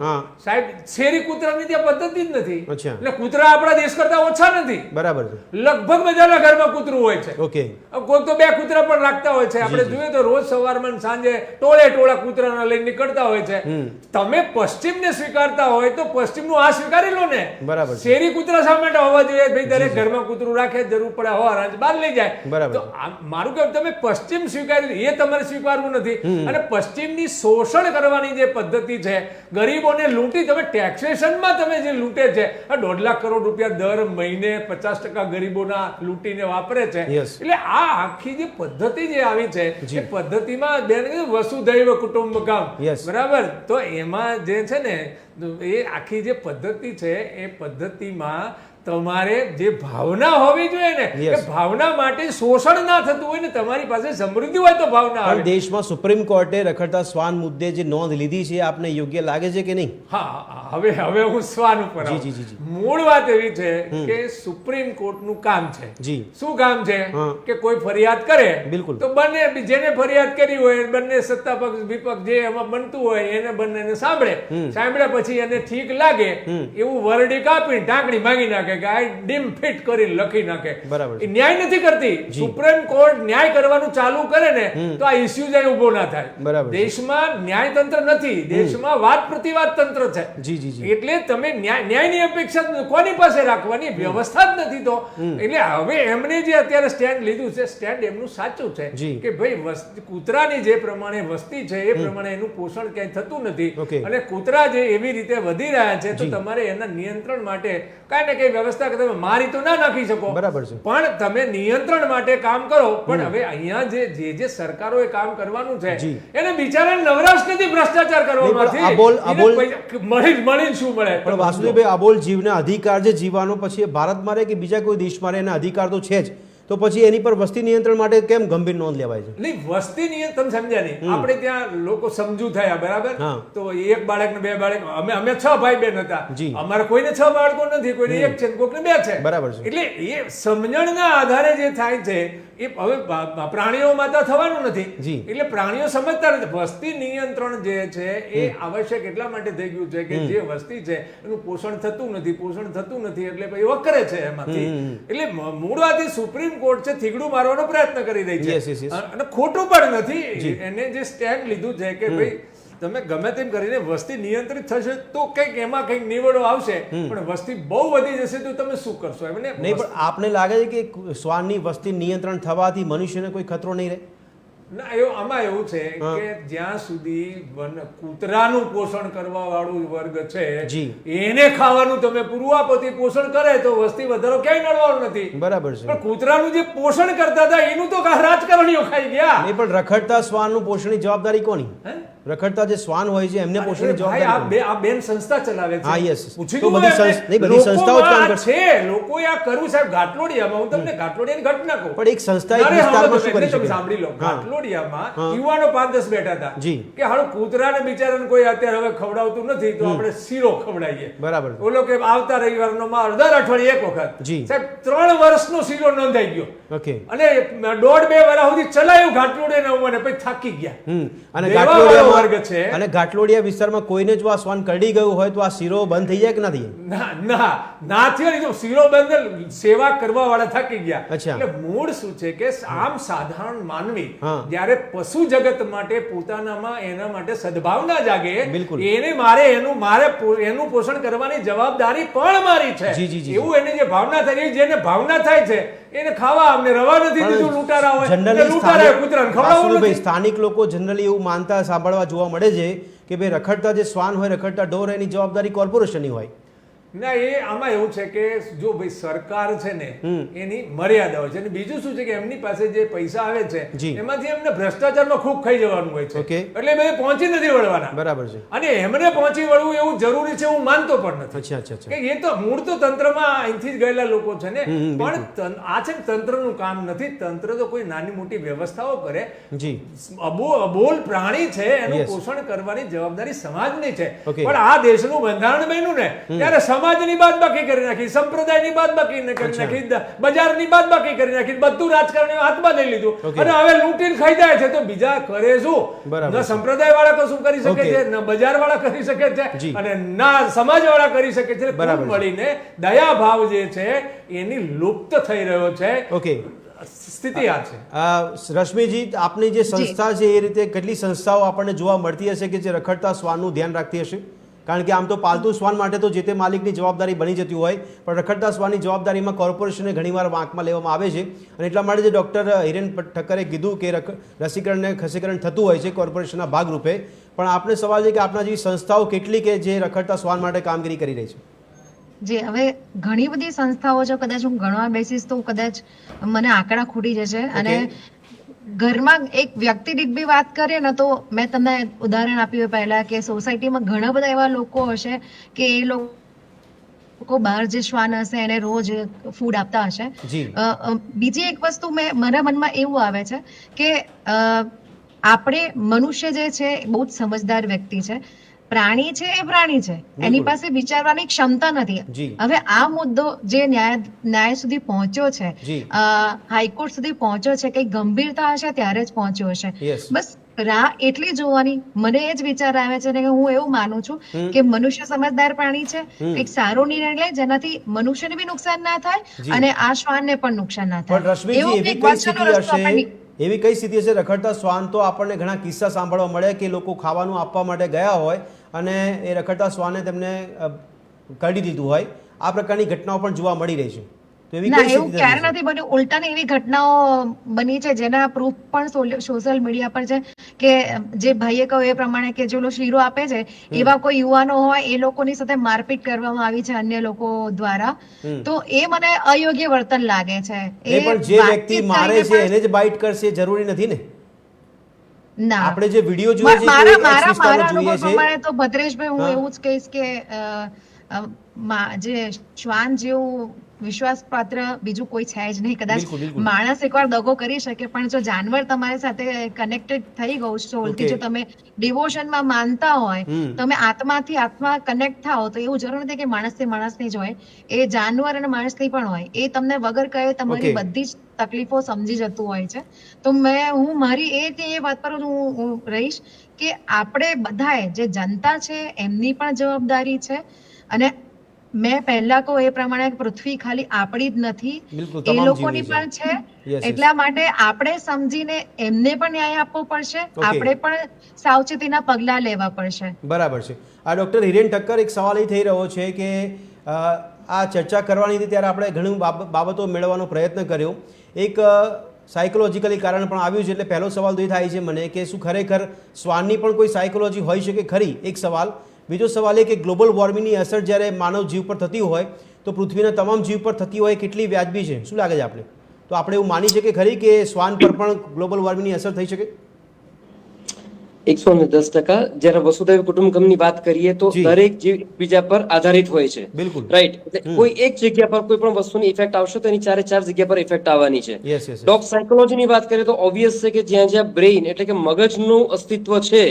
સાહેબ, શેરી કૂતરાની ત્યાં પદ્ધતિ જ નથી. એટલે કૂતરા આપણા દેશ કરતા ઓછા નથી. બરાબર. લગભગ બધાના ઘરમાં કૂતરું હોય છે. ઓકે. કોઈ તો 2 કૂતરા પણ રાખતા હોય છે. આપણે જોઈએ તો રોજ સવારમાં સાંજે ટોળા કૂતરાના લઈને નીકળતા હોય છે. તમે પશ્ચિમને સ્વીકારતા હોય તો પશ્ચિમનું આ સ્વીકારી લો ને. બરાબર. શેરી કૂતરા શા માટે હોવા જોઈએ? ભાઈ, દરેક ઘરમાં કૂતરું રાખે, જરૂર પડે હવા રાંજ બહાર લઈ જાય. બરાબર. મારું કહેવું તમે પશ્ચિમ સ્વીકાર્યું એ તમારે સ્વીકારવું નથી. અને પશ્ચિમની શોષણ કરવાની જે પદ્ધતિ છે, ગરીબોને લૂંટી તમે ટેક્સેશનમાં તમે જે લૂંટે છે, 1.5 લાખ કરોડ રૂપિયા દર મહિને 50% ગરીબોના લૂંટીને વાપરે છે. એટલે આ આખી જે પદ્ધતિ જે આવી છે એ પદ્ધતિમાં બેન વસુધૈવ કુટુંબકમ, બરાબર, તો એમાં જે છે ને એ આખી જે પદ્ધતિ છે એ પદ્ધતિમાં તમારે જે ભાવના હોવી જોઈએ ને એ ભાવના માટે શોષણ ના થતું હોય ને તમારી પાસે સમૃદ્ધિ હોય તો ભાવના આવે. દેશમાં સુપ્રીમ કોર્ટે રખડતા શ્વાન મુદ્દે જે નોંધ લીધી છે આપને યોગ્ય લાગે છે કે નહીં? હા, હવે હું શ્વાન ઉપર આવું. મૂળ વાત એવી છે કે સુપ્રીમ કોર્ટનું કામ છે. શું કામ છે કે કોઈ ફરિયાદ કરે બિલકુલ તો બંને જેને ફરિયાદ કરી હોય બંને સત્તા પક્ષ વિપક્ષ જે એમાં બનતું હોય એને બંનેને સાંભળ્યા પછી એને ઠીક લાગે એવું વરડી કાપી ઢાંકણી માંગી નાખે કે આ ડીમ ફિટ કરી લખી નાખે. બરાબર. એ ન્યાય નથી કરતી. સુપ્રીમ કોર્ટ ન્યાય કરવાનું ચાલુ કરે ને તો આ ઇસ્યુ જાય ઉભો ના થાય. બરાબર. દેશમાં ન્યાય તંત્ર નથી, દેશમાં વાદ પ્રતિવાદ તંત્ર છે. એટલે તમે ન્યાયની અપેક્ષા કોની પાસે રાખવાની વ્યવસ્થા જ નથી. તો એટલે હવે એમને જે અત્યારે સ્ટેન્ડ લીધું છે, સ્ટેન્ડ એમનું સાચું છે કે ભાઈ કૂતરાની જે પ્રમાણે વસ્તી છે એ પ્રમાણે એનું પોષણ ક્યાંય થતું નથી અને કૂતરા જે એવી રીતે વધી રહ્યા છે તો તમારે એના નિયંત્રણ માટે કઈ ને કઈ વ્યવસ્થા તમે મારી તો ના નાખી શકો, બરાબર છે, પણ તમે નિયંત્રણ માટે કામ કરો. પણ હવે અહીંયા જે સરકારોએ કામ કરવાનું છે એને બિચારાને નવરાશ નથી ભ્રષ્ટાચાર કરવામાંથી. મળી શું મળે? પણ વાસુદેવભાઈ, અબોલ જીવના અધિકાર જે જીવવાનો પછી એ ભારતમાં રહે કે બીજા કોઈ દેશમાં રહે એના અધિકાર તો છે જ, તો પછી એની પર વસ્તી નિયંત્રણ માટે કેમ ગંભીર નોંધ લેવાય છે? નહીં, વસ્તી નિયંત્રણ સમજ્યા નહીં. આપણે ત્યાં લોકો સમજુ થયા, બરાબર, તો એક બાળક ને 2 બાળક, અમે 6 ભાઈ બહેન હતા, અમારે કોઈને 6 બાળકો નથી, કોઈને 1 છે, કોઈને 2 છે, બરાબર છે. એટલે એ સમજણના આધારે જે થાય છે એ હવે પ્રાણીઓમાં તો થવાનું નથી. એટલે પ્રાણીઓ સમજતા નથી. વસ્તી નિયંત્રણ જે છે એ આવશ્યક એટલા માટે થઈ ગયું છે કે જે વસ્તી છે એનું પોષણ થતું નથી એટલે પછી વકરે છે એમાંથી. એટલે મૂળ વાત સુપ્રીમ કોર્ટ છે થીગડું મારવાનો પ્રયત્ન કરી રહી છે અને ખોટું પણ નથી. એને જે સ્ટેન્ડ લીધું છે કે ભાઈ તમે ગમે તેમ કરીને વસ્તી નિયંત્રિત થશે તો કંઈક એમાં કંઈક નિવડો આવશે, પણ વસ્તી બહુ વધી જશે તો તમે શું કરશો? એમને નહીં, પણ આપને લાગે છે કે શ્વાનની વસ્તી નિયંત્રણ થવાથી મનુષ્યને કોઈ ખતરો નહીં રહે? ના, આમાં એવું છે કે જ્યાં સુધી કૂતરાનું પોષણ કરવા વાળું વર્ગ છે એને ખાવાનું તમે પૂરું આપો પોષણ કરે તો વસ્તી વધારો ક્યાંય નડવાનું નથી, બરાબર છે. પણ કૂતરાનું જે પોષણ કરતા હતા એનું તો રાજકારણીઓ ખાઈ ગયા. નહીં, પણ રખડતા શ્વાનનું પોષણની જવાબદારી કોની? રખડતા જે શ્વાન હોય છે એમને પોષણની જવાબદારી આ બેન સંસ્થા ચલાવે છે. હા, યસ. પૂછી તો બધી સંસ્થાઓ જ કામ કરશે. લોકોએ આ કરવું સાહેબ. ઘાટલોડિયામાં હું તમને ઘાટલોડિયાની ઘટના કહું. પણ એક સંસ્થા એક વિસ્તારમાં શું કરી શકે? સાંભળી લો. ઘાટલોડિયામાં યુવાનો 5-10 બેઠા હતા કે હાલો કૂતરાને બિચારાને કોઈ અત્યારે હવે ખવડાવતું નથી તો આપણે શીરો ખવડાવીએ, બરાબર. ઓલો કે આવતા રવિવારનો દર અઠવાડિયે એક વખત. સાહેબ 3 વર્ષનો શીરો નોંધાઈ ગયો. ઓકે. અને 1.5-2 વર્ષ સુધી ચલાવ્યું ઘાટલોડિયાને અને પછી થાકી ગયા. અને ઘાટલોડિયામાં વર્ગ છે અને ઘાટલોડિયા વિસ્તારમાં કોઈને જો આ શ્વાન કરડી ગયું હોય તો આ શીરો બંધ થઈ જાય કે ના થઈ જાય? ના થયો. શીરો બંધ, સેવા કરવા વાળા થાકી ગયા. એટલે મૂળ શું છે કે આમ સાધારણ માનવી જ્યારે પશુ જગત માટે પોતાનામાં એના માટે સદભાવના જાગે, એને એનું પોષણ કરવાની જવાબદારી પણ મારી છે એવું એની જે ભાવના થાય, જેને ભાવના થાય છે એને ખાવા અમને રવા નથી દીધું. લૂંટારા હોય કૂતરાને ખવડાવવું. સ્થાનિક લોકો જનરલી એવું માનતા સાંભળવા જોવા મળે છે કે ભાઈ રખડતા જે શ્વાન હોય, રખડતા ઢોર, એની જવાબદારી કોર્પોરેશનની હોય. ના, એ આમાં એવું છે કે જો ભાઈ સરકાર છે ને એની મર્યાદા હોય છે અને બીજું શું છે કે એમની પાસે જે પૈસા આવે છે એમાંથી એમને ભ્રષ્ટાચારમાં ખૂબ ખાઈ જવાનું હોય છે, એટલે બે પહોંચી નથી વળવાના, બરાબર છે. અને એમને પહોંચી વળવું એવું જરૂરી છે હું માનતો પણ નથી કે એ તો મૂળ તો તંત્રમાં અહીંથી જ ગયેલા લોકો છે ને, પણ આ છે તંત્રનું કામ નથી. તંત્ર તો કોઈ નાની મોટી વ્યવસ્થાઓ કરે. અબોલ પ્રાણી છે એનું પોષણ કરવાની જવાબદારી સમાજની છે, પણ આ દેશનું બંધારણ બન્યું ને ત્યારે સમાજની બાદબાકી કરી નાખી, સંપ્રદાયની બાદબાકી કરી નાખી, બજારની બાદબાકી કરી નાખી, બધું રાજકારણીઓ હાથમાં લઈ લીધું અને હવે લૂંટીને ખાઈ જાય છે. તો બીજા કરે શું? ના સંપ્રદાય વાળા કશું કરી શકે છે, ના બજાર વાળા કરી શકે છે અને ના સમાજ વાળા કરી શકે છે. કુલ મળીને દયા ભાવ જે છે એની લુપ્ત થઈ રહ્યો છે. સ્થિતિ આ છે. રશ્મિજી, આપની જે સંસ્થા છે એ રીતે કેટલી સંસ્થાઓ આપણને જોવા મળતી હશે કે જે રખડતા શ્વાનનું ધ્યાન રાખતી હશે? કારણ કે આમ તો પાલતુ શ્વાન માટે તો જે તે માલિકની જવાબદારી બની જતી હોય, પણ રખડતા શ્વાનની જવાબદારીમાં કોર્પોરેશને ઘણીવાર વાંકમાં લેવામાં આવે છે અને એટલા માટે જે ડૉક્ટર હિરેન ઠક્કરે કીધું કે રસીકરણ ને ખસીકરણ થતું હોય છે કોર્પોરેશનના ભાગરૂપે, પણ આપણે સવાલ છે કે આપણા જેવી સંસ્થાઓ કેટલી કે જે રખડતા શ્વાન માટે કામગીરી કરી રહી છે? જે હવે ઘણી બધી સંસ્થાઓ છે, કદાચ હું ગણવા બેસીશ તો કદાચ મને આંકડા ખૂટી જશે. અને ઘરમાં એક વ્યક્તિ દીઠ બી વાત કરીએ ને તો મેં તમને ઉદાહરણ આપ્યું પહેલા કે સોસાયટીમાં ઘણા બધા એવા લોકો હશે કે એ લોકો બહાર જે શ્વાન હશે એને રોજ ફૂડ આપતા હશે. બીજી એક વસ્તુ મારા મનમાં એવું આવે છે કે આપણે મનુષ્ય જે છે બહુ જ સમજદાર વ્યક્તિ છે. પ્રાણી છે એ પ્રાણી છે, એની પાસે વિચારવાની ક્ષમતા નથી. હવે આ મુદ્દો જે ન્યાય સુધી પહોંચ્યો છે, હાઈકોર્ટ સુધી પહોંચ્યો છે, કઈ ગંભીરતા હશે ત્યારે જ પહોંચ્યો હશે. બસ રાહ એટલી જોવાની મને એ જ વિચાર આવે છે કે હું એવું માનું છું કે મનુષ્ય સમજદાર પ્રાણી છે, એક સારો નિર્ણય લે જેનાથી મનુષ્યને બી નુકસાન ના થાય અને આ શ્વાનને પણ નુકસાન ના થાય. એવી કઈ સ્થિતિ હશે રખડતા શ્વાન તો આપણને ઘણા કિસ્સા સાંભળવા મળે કે લોકો ખાવાનું આપવા માટે ગયા હોય અને એ રખડતા શ્વાને તેમને કાઢી દીધું હોય. આ પ્રકારની ઘટનાઓ પણ જોવા મળી રહી છે. તો એવી કઈ એવું ક્યારે નથી બન્યું. ઉલટાની એવી ઘટનાઓ બની છે જેના પ્રૂફ પણ સોશિયલ મીડિયા પર છે કે જે ભાઈએ કહ્યું એ પ્રમાણે કે જે શીરો આપે છે એવા કોઈ યુવાનો હોય એ લોકોની સાથે મારપીટ કરવામાં આવી છે અન્ય લોકો દ્વારા. તો એ મને અયોગ્ય વર્તન લાગે છે. એ પણ જે વ્યક્તિ મારે છે એને જ બાઇટ કરશે જરૂરી નથી ને. ના, આપણે જે વિડિયો જોઈએ છે મારા અનુભવ પ્રમાણે તો ભદ્રેશભાઈ હું એવું જ કહીશ કે જે શ્વાન જેવું વિશ્વાસપાત્ર બીજું કોઈ છે જ નહીં. કદાચ માણસ એકવાર દગો કરી શકે પણ જો જાનવર તમારી સાથે કનેક્ટેડ થઈ ગયું સોલથી, જો તમે ડિવોશનમાં માનતા હોય, તમે આત્માથી આત્મા કનેક્ટ થાઓ, તો એવું જરૂર નથી કે માણસથી માણસની જ હોય, એ જાનવર અને માણસની પણ હોય. એ તમને વગર કહે તમારી બધી જ તકલીફો સમજી જતું હોય છે. તો હું મારી એ વાત પર હું રહીશ કે આપણે બધાએ જે જનતા છે એમની પણ જવાબદારી છે. અને મેં પહેલા કહું એ પ્રમાણે પૃથ્વી ખાલી આપણી જ નથી, એ લોકોની પણ છે. એટલા માટે આપણે સમજીને એમને પણ ન્યાય આપવો પડશે, આપણે પણ સાવચેતીના પગલા લેવા પડશે. બરાબર છે. આ ડોક્ટર હિરેન ઠક્કર, એક સવાલ એ થઈ રહ્યો છે કે આ ચર્ચા કરવાની હતી ત્યારે આપણે ઘણી બાબતો મેળવવાનો પ્રયત્ન કર્યો. એક સાયકોલોજીકલી કારણ પણ આવ્યું છે. એટલે પહેલો સવાલ તો એ થાય છે મને કે શું ખરેખર શ્વાનની પણ કોઈ સાયકોલોજી હોઈ શકે ખરી? એક સવાલ. બીજો સવાલ એ કે ગ્લોબલ વોર્મિંગની અસર જ્યારે માનવ જીવ પર થતી હોય તો પૃથ્વીના તમામ જીવ પર થતી હોય કેટલી વ્યાજબી છે? શું લાગે છે આપણે? તો આપણે એવું માની શકીએ ખરી કે શ્વાન પર પણ ગ્લોબલ વોર્મિંગની અસર થઈ શકે? 110%. જ્યારે વસુધૈવ કુટુંબકમની વાત કરીએ તો દરેક જીવ એકબીજા પર આધારિત હોય છે. બિલકુલ રાઈટ. કોઈ એક જગ્યા પર કોઈ પણ વસ્તુની ઇફેક્ટ આવશે તો એની ચારે ચાર જગ્યા પર ઇફેક્ટ આવવાની છે. ડોગ સાયકોલોજીની વાત કરીએ તો ઓબ્વિયસ છે કે જ્યાં જ્યાં બ્રેઇન એટલે કે મગજનું અસ્તિત્વ છે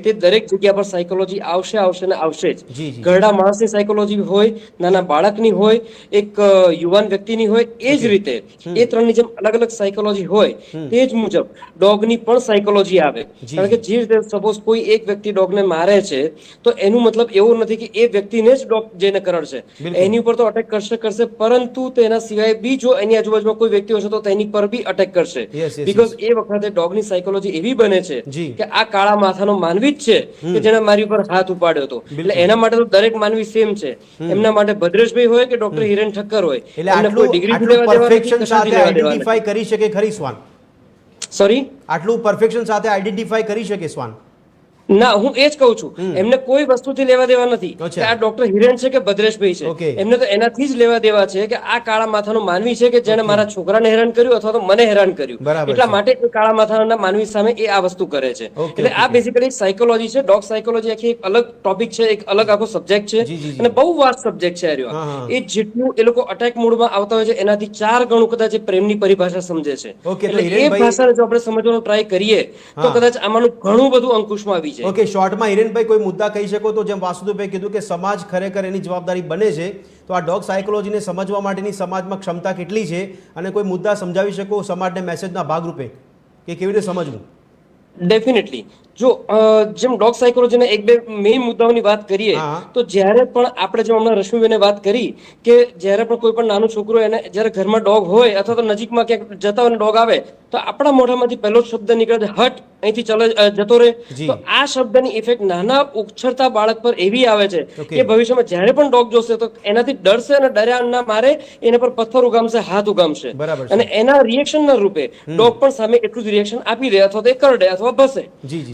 તે દરેક જગ્યા પર સાયકોલોજી આવશે ને આવશે જ. ઘરડા માણસની સાયકોલોજી હોય, નાના બાળકની હોય, એક યુવાન વ્યક્તિની હોય, એ જ રીતે એ ત્રણની જેમ અલગ અલગ સાયકોલોજી હોય તે જ મુજબ ડોગની પણ સાયકોલોજી આવે. કારણ કે જે રીતે સપોઝ કોઈ એક વ્યક્તિ ડોગને મારે છે તો એનું મતલબ એવું નથી કે એ વ્યક્તિને જ ડોગ જઈને કરડશે, એની ઉપર તો અટેક કરશે, પરંતુ તેના સિવાય બી જો એની આજુબાજુમાં કોઈ વ્યક્તિ હશે તો તેની પર બી અટેક કરશે. બીકોઝ એ વખતે ડોગની સાયકોલોજી એવી બને છે કે આ કાળા માથાનો માનવી જ છે કે જેને મારી ઉપર હાથ ઉપાડ્યો હતો. એટલે એના માટે તો દરેક માનવી સેમ છે. એમના માટે ભદ્રેશભાઈ હોય કે ડોક્ટર હિરેન ઠક્કર હોય, એમને કોઈ ડિગ્રી પરફેક્શન સાથે આઈડેન્ટિફાઈ કરી શકે ખરી શ્વાન? સોરી, આટલું પરફેક્શન સાથે આઈડેન્ટિફાઈ કરી શકે શ્વાન? ના, હું એ જ કહું છું. એમને કોઈ વસ્તુથી લેવા દેવા નથી કે આ ડોક્ટર હિરેન છે કે ભદ્રેશભાઈ છે. એમને તો એનાથી જ લેવા દેવા છે કે આ કાળા માથાનો માનવી છે કે જેને મારા છોકરાને હેરાન કર્યું અથવા તો મને હેરાન કર્યું. એટલા માટે એ કાળા માથાના માનવી સામે એ આ વસ્તુ કરે છે. એટલે આ બેસિકલી સાયકોલોજી છે. ડોગ સાયકોલોજી આખી એક અલગ ટોપિક છે, એક અલગ આખો સબ્જેક્ટ છે અને બહુ વાસ્ટ સબ્જેક્ટ છે. એ જેટલું એ લોકો અટેક મોડમાં આવતા હોય છે એનાથી 4 ગણું કદાચ પ્રેમની પરિભાષા સમજે છે. એટલે એ ભાષાને જો આપણે સમજવાનો ટ્રાય કરીએ તો કદાચ આમાંનું ઘણું બધું અંકુશમાં આવી. ઓકે, શોર્ટમાં હિરેનભાઈ કોઈ મુદ્દા કહી શકો તો જેમ વાસુદેવભાઈ કીધું કે સમાજ ખરેખર એની જવાબદારી બને છે, તો આ ડોગ સાયકોલોજીને સમજવા માટેની સમાજમાં ક્ષમતા કેટલી છે અને કોઈ મુદ્દા સમજાવી શકો સમાજને મેસેજના ભાગરૂપે કે કેવી રીતે સમજવું? ડેફિનેટલી જો જેમ ડોગ સાયકોલોજીના એક બે મેઇન મુદ્દાઓની વાત કરીએ તો જ્યારે પણ આપણે જેમ હમણાં રશ્મિબેને વાત કરી કે જ્યારે પણ કોઈ પણ નાનું છોકરો એને જ્યારે ઘરમાં ડોગ હોય અથવા તો નજીકમાં ક્યાંક જતા હોય ડોગ આવે તો આપણા મોઢામાંથી પહેલો શબ્દ નીકળે હટ, અહીંથી જતો રહે. તો આ શબ્દની ઇફેક્ટ નાના ઉછળતા બાળક પર એવી આવે છે કે ભવિષ્યમાં જ્યારે પણ ડોગ જોશે તો એનાથી ડરશે અને ડર્યા ના મારે એના પર પથ્થર ઉગામશે, હાથ ઉગામશે અને એના રિએક્શનના રૂપે ડોગ પણ સામે એટલું જ રિએક્શન આપી દે અથવા તો એ કરડે અથવા ભસે.